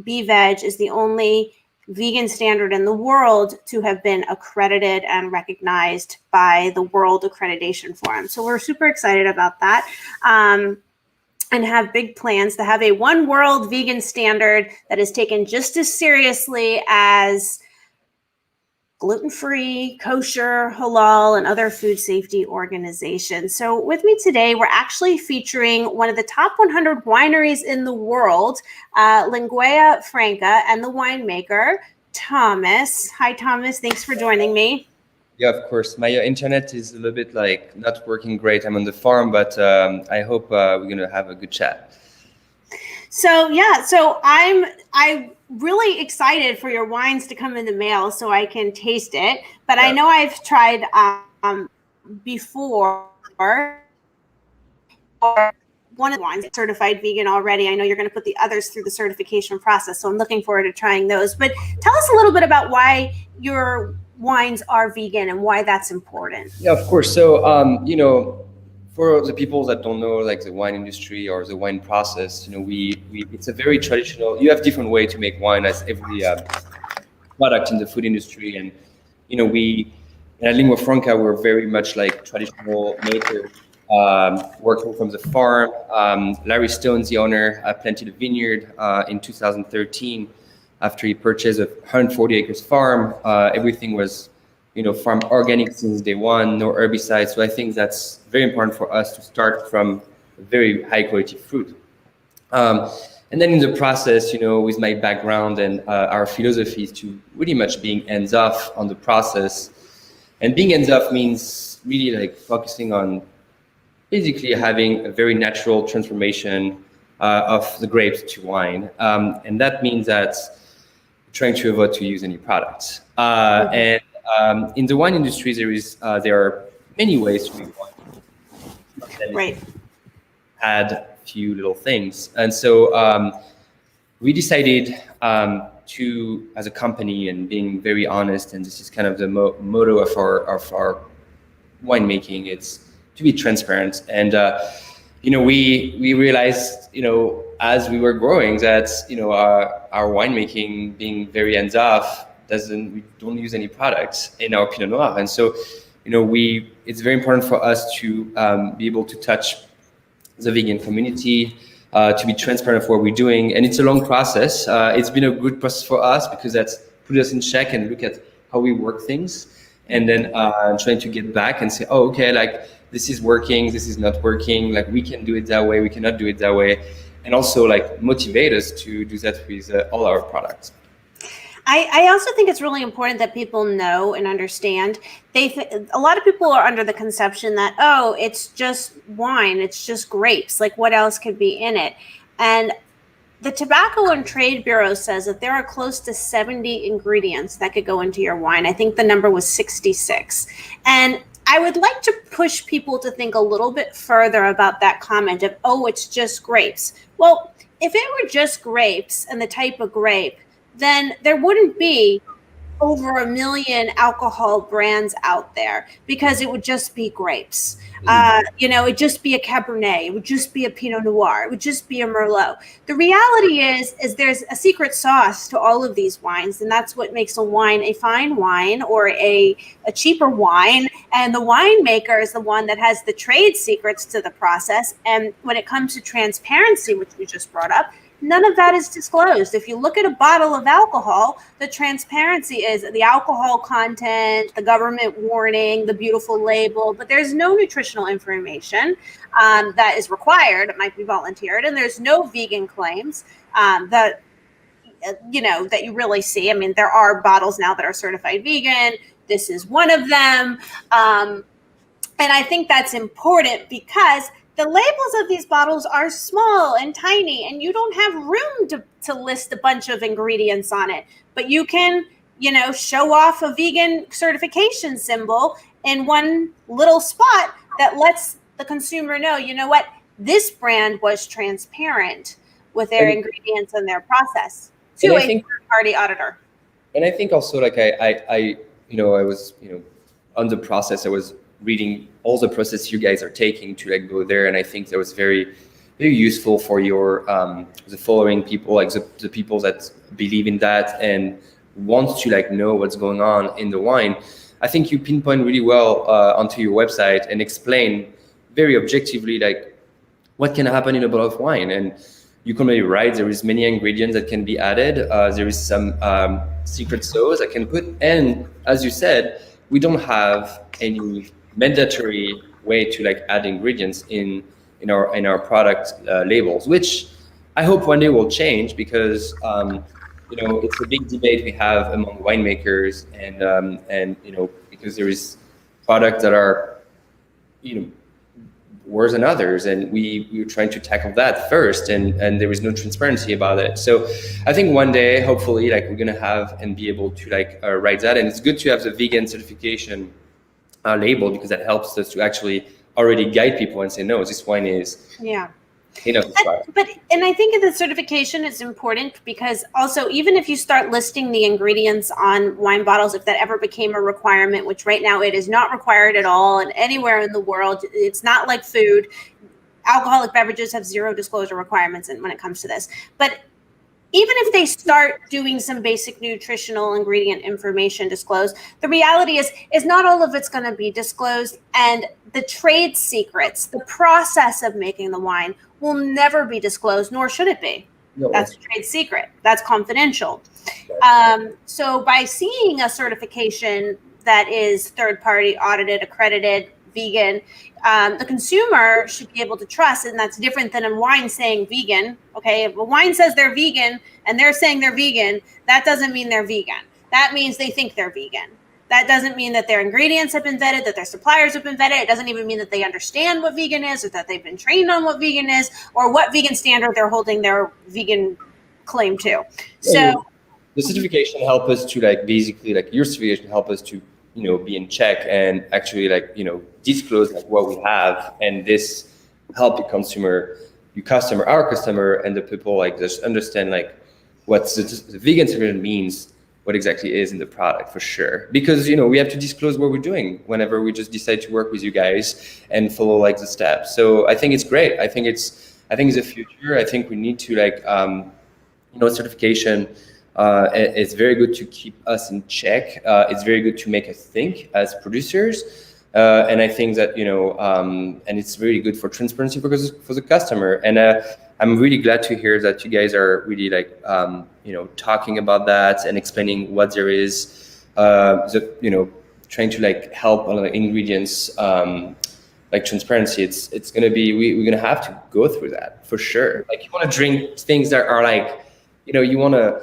S1: BeVeg is the only vegan standard in the world to have been accredited and recognized by the World Accreditation Forum. So we're super excited about that. And have big plans to have a one world vegan standard that is taken just as seriously as gluten-free, kosher, halal, and other food safety organizations. So with me today, we're actually featuring one of the top 100 wineries in the world, Lingua Franca, and the winemaker, Thomas. Hi, Thomas. Thanks for joining me.
S5: Yeah, of course. My internet is a little bit like not working great. I'm on the farm, but I hope we're going to have a good chat.
S1: So yeah, so I'm really excited for your wines to come in the mail so I can taste it. But yeah. I know I've tried before. One of the wines certified vegan already. I know you're going to put the others through the certification process, so I'm looking forward to trying those. But tell us a little bit about why your wines are vegan and why that's important.
S5: Yeah, of course. So, you know, for the people that don't know, like the wine industry or the wine process, you know, we it's a very traditional. You have different way to make wine as every product in the food industry, and you know, we at Lingua Franca we're very much like traditional makers, working from the farm. Larry Stone, the owner, planted a vineyard in 2013 after he purchased a 140 acres farm. Everything was, you know, farm organic since day one, no herbicides. So I think that's very important for us to start from very high quality fruit. And then in the process, you know, with my background and our philosophy is to really much being hands off on the process. And being hands off means really like focusing on basically having a very natural transformation of the grapes to wine. And that means that trying to avoid to use any products. And in the wine industry, there are many ways to make wine.
S1: Right.
S5: Add a few little things, and so we decided to, as a company, and being very honest, and this is kind of the motto of our winemaking. It's to be transparent, and you know, we realized, you know, as we were growing, that you know our winemaking being very hands off. We don't use any products in our Pinot Noir, and so, you know, it's very important for us to be able to touch the vegan community, to be transparent of what we're doing, and it's a long process. It's been a good process for us because that's put us in check and look at how we work things, and then trying to get back and say, oh, okay, like this is working, this is not working, like we can do it that way, we cannot do it that way, and also like motivate us to do that with all our products.
S1: I also think it's really important that people know and understand. A lot of people are under the conception that, oh, it's just wine, it's just grapes, like what else could be in it? And the Tobacco and Trade Bureau says that there are close to 70 ingredients that could go into your wine. I think the number was 66. And I would like to push people to think a little bit further about that comment of, oh, it's just grapes. Well, if it were just grapes and the type of grape, then there wouldn't be over 1 million alcohol brands out there, because it would just be grapes. You know, it'd just be a Cabernet, it would just be a Pinot Noir, it would just be a Merlot. The reality is there's a secret sauce to all of these wines, and that's what makes a wine a fine wine or a cheaper wine. And the winemaker is the one that has the trade secrets to the process. And when it comes to transparency, which we just brought up, none of that is disclosed. If you look at a bottle of alcohol, the transparency is the alcohol content, the government warning, the beautiful label, but there's no nutritional information that is required. It might be volunteered, and there's no vegan claims that you really see. I mean, there are bottles now that are certified vegan. This is one of them. And I think that's important because the labels of these bottles are small and tiny, and you don't have room to list a bunch of ingredients on it. But you can, show off a vegan certification symbol in one little spot that lets the consumer know, what, this brand was transparent with their ingredients and their process to a third-party auditor.
S5: And I think also, like, I was, on the process, I was reading all the process you guys are taking to go there, and I think that was very, very useful for your the following people, like the people that believe in that and want to know what's going on in the wine. I think you pinpoint really well onto your website and explain very objectively what can happen in a bottle of wine. And you can maybe write there is many ingredients that can be added. There is some secret sauce I can put, and as you said, we don't have any mandatory way to add ingredients in our product labels, which I hope one day will change, because it's a big debate we have among winemakers, and because there is products that are worse than others, and we were trying to tackle that first, and there is no transparency about it. So I think one day, hopefully, we're gonna have and be able to write that, and it's good to have the vegan certification label, because that helps us to actually already guide people and say, no, this wine is
S1: and I think the certification is important, because also, even if you start listing the ingredients on wine bottles, if that ever became a requirement, which right now it is not required at all, and anywhere in the world, it's not like food. Alcoholic beverages have zero disclosure requirements when it comes to this. But even if they start doing some basic nutritional ingredient information disclosed, the reality is not all of it's going to be disclosed, and the trade secrets, the process of making the wine, will never be disclosed, nor should it be.
S5: No.
S1: That's a trade secret. That's confidential. So by seeing a certification that is third-party audited, accredited, vegan, the consumer should be able to trust, and that's different than a wine saying vegan. Okay, if a wine says they're vegan and they're saying they're vegan, that doesn't mean they're vegan. That means they think they're vegan. That doesn't mean that their ingredients have been vetted, that their suppliers have been vetted. It doesn't even mean that they understand what vegan is, or that they've been trained on what vegan is, or what vegan standard they're holding their vegan claim to. So
S5: the certification help us to basically your certification help us to be in check and actually disclose what we have, and this help our customer, and the people just understand what the vegan certification means, what exactly is in the product, for sure. Because we have to disclose what we're doing whenever we just decide to work with you guys and follow the steps. So I think it's great. I think it's the future. I think we need to certification. It's very good to keep us in check. It's very good to make us think as producers. And I think that, and it's really good for transparency for the customer. And I'm really glad to hear that you guys are really talking about that and explaining what there is, trying to help on the ingredients, transparency. It's going to be, we're going to have to go through that for sure. You want to drink things that are you want to,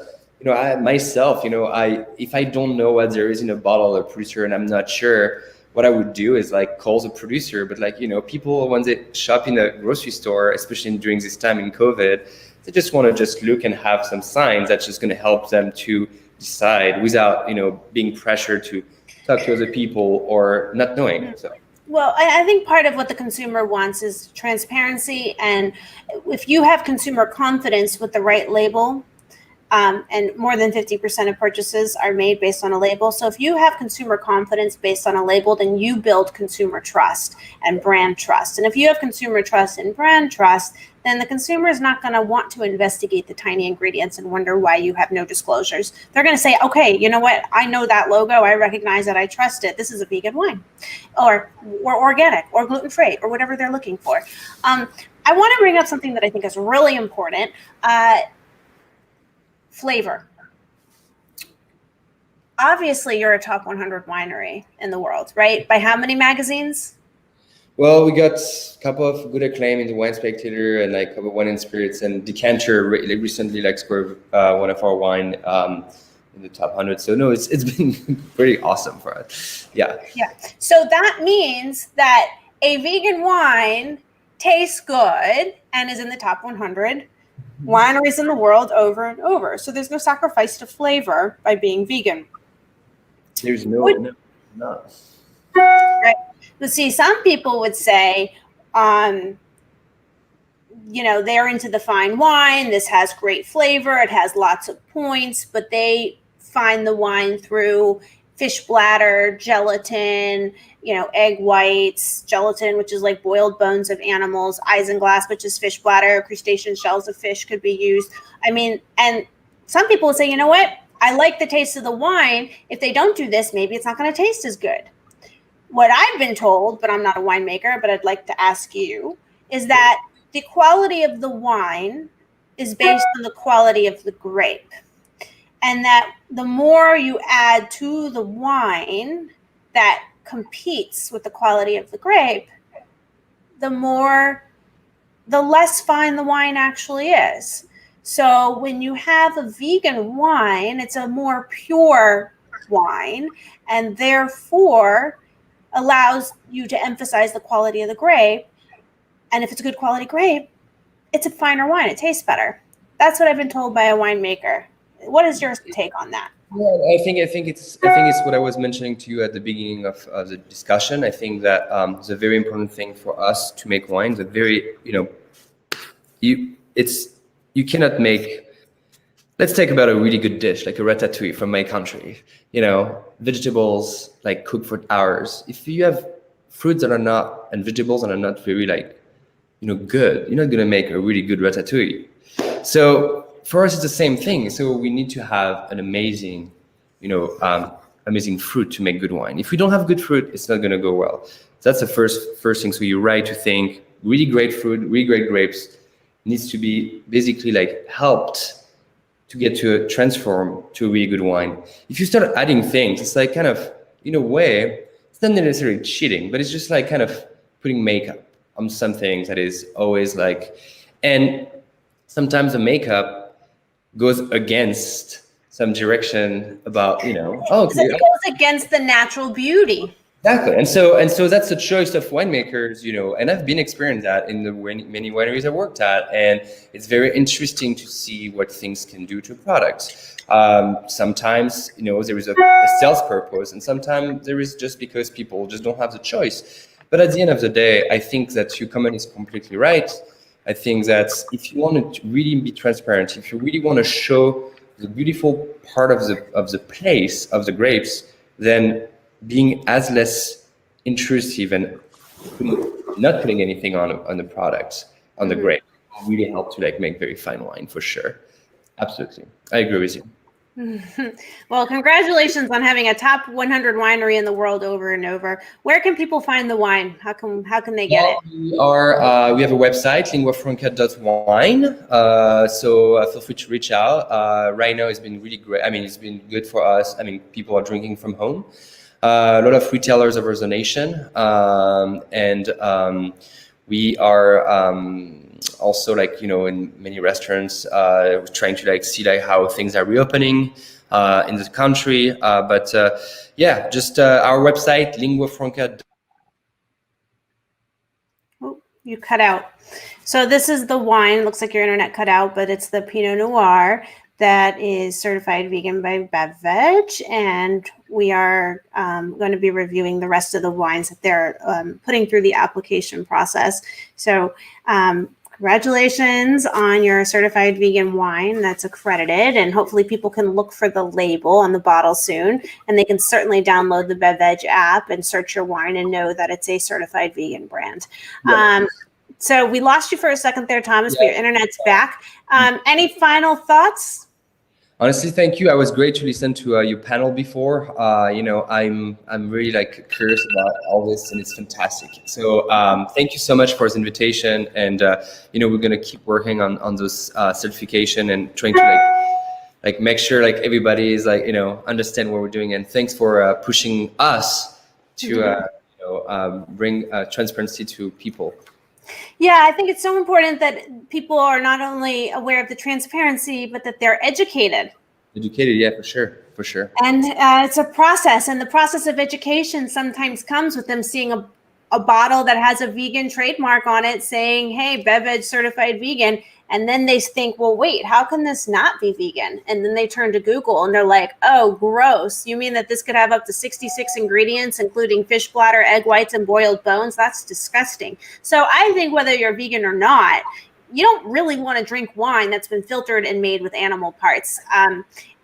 S5: I myself, if I don't know what there is in a bottle of producer and I'm not sure, what I would do is call the producer. But people, when they shop in a grocery store, especially during this time in COVID, they just want to just look and have some signs that's just going to help them to decide without, being pressured to talk to other people or not knowing. So.
S1: Well, I think part of what the consumer wants is transparency. And if you have consumer confidence with the right label, and more than 50% of purchases are made based on a label. So if you have consumer confidence based on a label, then you build consumer trust and brand trust. And if you have consumer trust and brand trust, then the consumer is not going to want to investigate the tiny ingredients and wonder why you have no disclosures. They're going to say, okay, you know what? I know that logo. I recognize it. I trust it. This is a vegan wine, or organic, or gluten-free, or whatever they're looking for. I want to bring up something that I think is really important. Flavor. Obviously, you're a top 100 winery in the world, right? By how many magazines?
S5: Well, we got a couple of good acclaim in the Wine Spectator and like a couple of Wine and Spirits, and Decanter recently like scored one of our wine in the top 100. So no, it's been pretty awesome for us. Yeah.
S1: Yeah. So that means that a vegan wine tastes good and is in the top 100 wineries in the world over and over. So there's no sacrifice to flavor by being vegan.
S5: There's no.
S1: Right. But see, some people would say, you know, they're into the fine wine. This has great flavor. It has lots of points, but they find the wine through fish bladder, gelatin, you know, egg whites, gelatin, which is like boiled bones of animals, isinglass, which is fish bladder, crustacean shells of fish could be used. I mean, and some people would say, you know what? I like the taste of the wine. If they don't do this, maybe it's not going to taste as good. What I've been told, but I'm not a winemaker, but I'd like to ask you, is that the quality of the wine is based on the quality of the grape. And that the more you add to the wine that competes with the quality of the grape, the less fine the wine actually is. So when you have a vegan wine, it's a more pure wine, and therefore allows you to emphasize the quality of the grape. And if it's a good quality grape, it's a finer wine. It tastes better. That's what I've been told by a winemaker. What is your take on that?
S5: Well, I think it's what I was mentioning to you at the beginning of the discussion. I think that it's a very important thing for us to make wines. A very, you cannot make. Let's talk about a really good dish like a ratatouille from my country. Vegetables like cooked for hours. If you have fruits that are not and vegetables that are not very good, you're not gonna make a really good ratatouille. So for us, it's the same thing. So we need to have an amazing, amazing fruit to make good wine. If we don't have good fruit, it's not gonna go well. So that's the first thing. So you're right to think really great fruit, really great grapes needs to be basically like helped to get to transform to a really good wine. If you start adding things, it's like kind of, in a way, it's not necessarily cheating, but it's just like kind of putting makeup on some things that is always like, and sometimes the makeup goes against some direction about, okay.
S1: It goes against the natural beauty.
S5: Exactly. And so that's the choice of winemakers, and I've been experiencing that in the many wineries I worked at, and it's very interesting to see what things can do to products. Sometimes, there is a sales purpose, and sometimes there is just because people just don't have the choice. But at the end of the day, I think that your comment is completely right. I think that if you want to really be transparent, if you really want to show the beautiful part of the place of the grapes, then being as less intrusive and not putting anything on the product, on the grape, will really help to make very fine wine for sure. Absolutely, I agree with you.
S1: Well, congratulations on having a top 100 winery in the world over and over. Where can people find the wine? How can they get it?
S5: We have a website, linguafranca.wine. So feel free to reach out. Right now, it's been really great. I mean, it's been good for us. I mean, people are drinking from home. A lot of retailers over the nation, and we are also in many restaurants trying to see how things are reopening in the country. But just our website, linguafranca.
S1: Oh, you cut out. So this is the wine. Looks like your internet cut out, but it's the Pinot Noir that is certified vegan by BeVeg, and we are going to be reviewing the rest of the wines that they're putting through the application process. So congratulations on your certified vegan wine that's accredited, and hopefully people can look for the label on the bottle soon, and they can certainly download the BeVeg app and search your wine and know that it's a certified vegan brand. Yeah. So we lost you for a second there, Thomas, but your internet's back. Any final thoughts?
S5: Honestly, thank you. I was great to listen to your panel before. I'm really like curious about all this, and it's fantastic. So thank you so much for this invitation, and we're gonna keep working on those certification and trying to like make sure like everybody is like understand what we're doing. And thanks for pushing us to bring transparency to people.
S1: Yeah, I think it's so important that people are not only aware of the transparency, but that they're educated.
S5: Educated, yeah, for sure.
S1: And it's a process, and the process of education sometimes comes with them seeing a bottle that has a vegan trademark on it saying, hey, BeVeg certified vegan. And then they think, well, wait, how can this not be vegan? And then they turn to Google and they're like, oh, gross. You mean that this could have up to 66 ingredients, including fish bladder, egg whites, and boiled bones? That's disgusting. So I think whether you're vegan or not, you don't really want to drink wine that's been filtered and made with animal parts.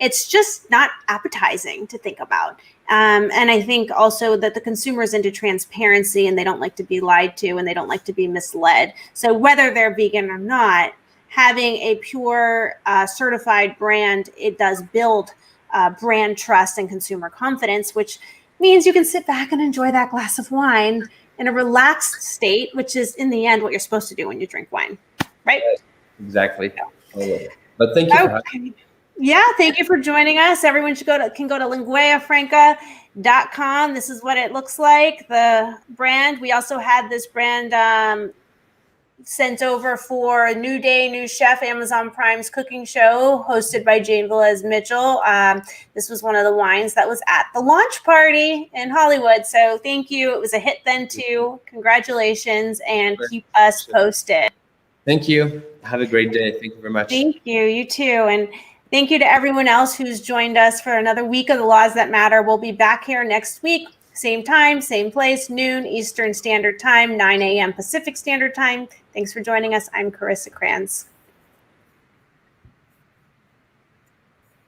S1: It's just not appetizing to think about. And I think also that the consumer is into transparency and they don't like to be lied to and they don't like to be misled. So whether they're vegan or not, having a pure certified brand, it does build brand trust and consumer confidence, which means you can sit back and enjoy that glass of wine in a relaxed state, which is in the end what you're supposed to do when you drink wine, right?
S5: Exactly. But thank you for having me.
S1: Yeah, thank you for joining us. Everyone can go to linguafranca.com. This is what it looks like, the brand. We also had this brand sent over for a New Day, New Chef, Amazon Prime's cooking show hosted by Jane Velez Mitchell. This was one of the wines that was at the launch party in Hollywood. So thank you. It was a hit then too. Congratulations, and keep us posted.
S5: Thank you. Have a great day. Thank you very much.
S1: Thank you. You too. And thank you to everyone else who's joined us for another week of The Laws That Matter. We'll be back here next week. Same time, same place, noon Eastern Standard Time, 9 a.m. Pacific Standard Time. Thanks for joining us. I'm Carissa Kranz.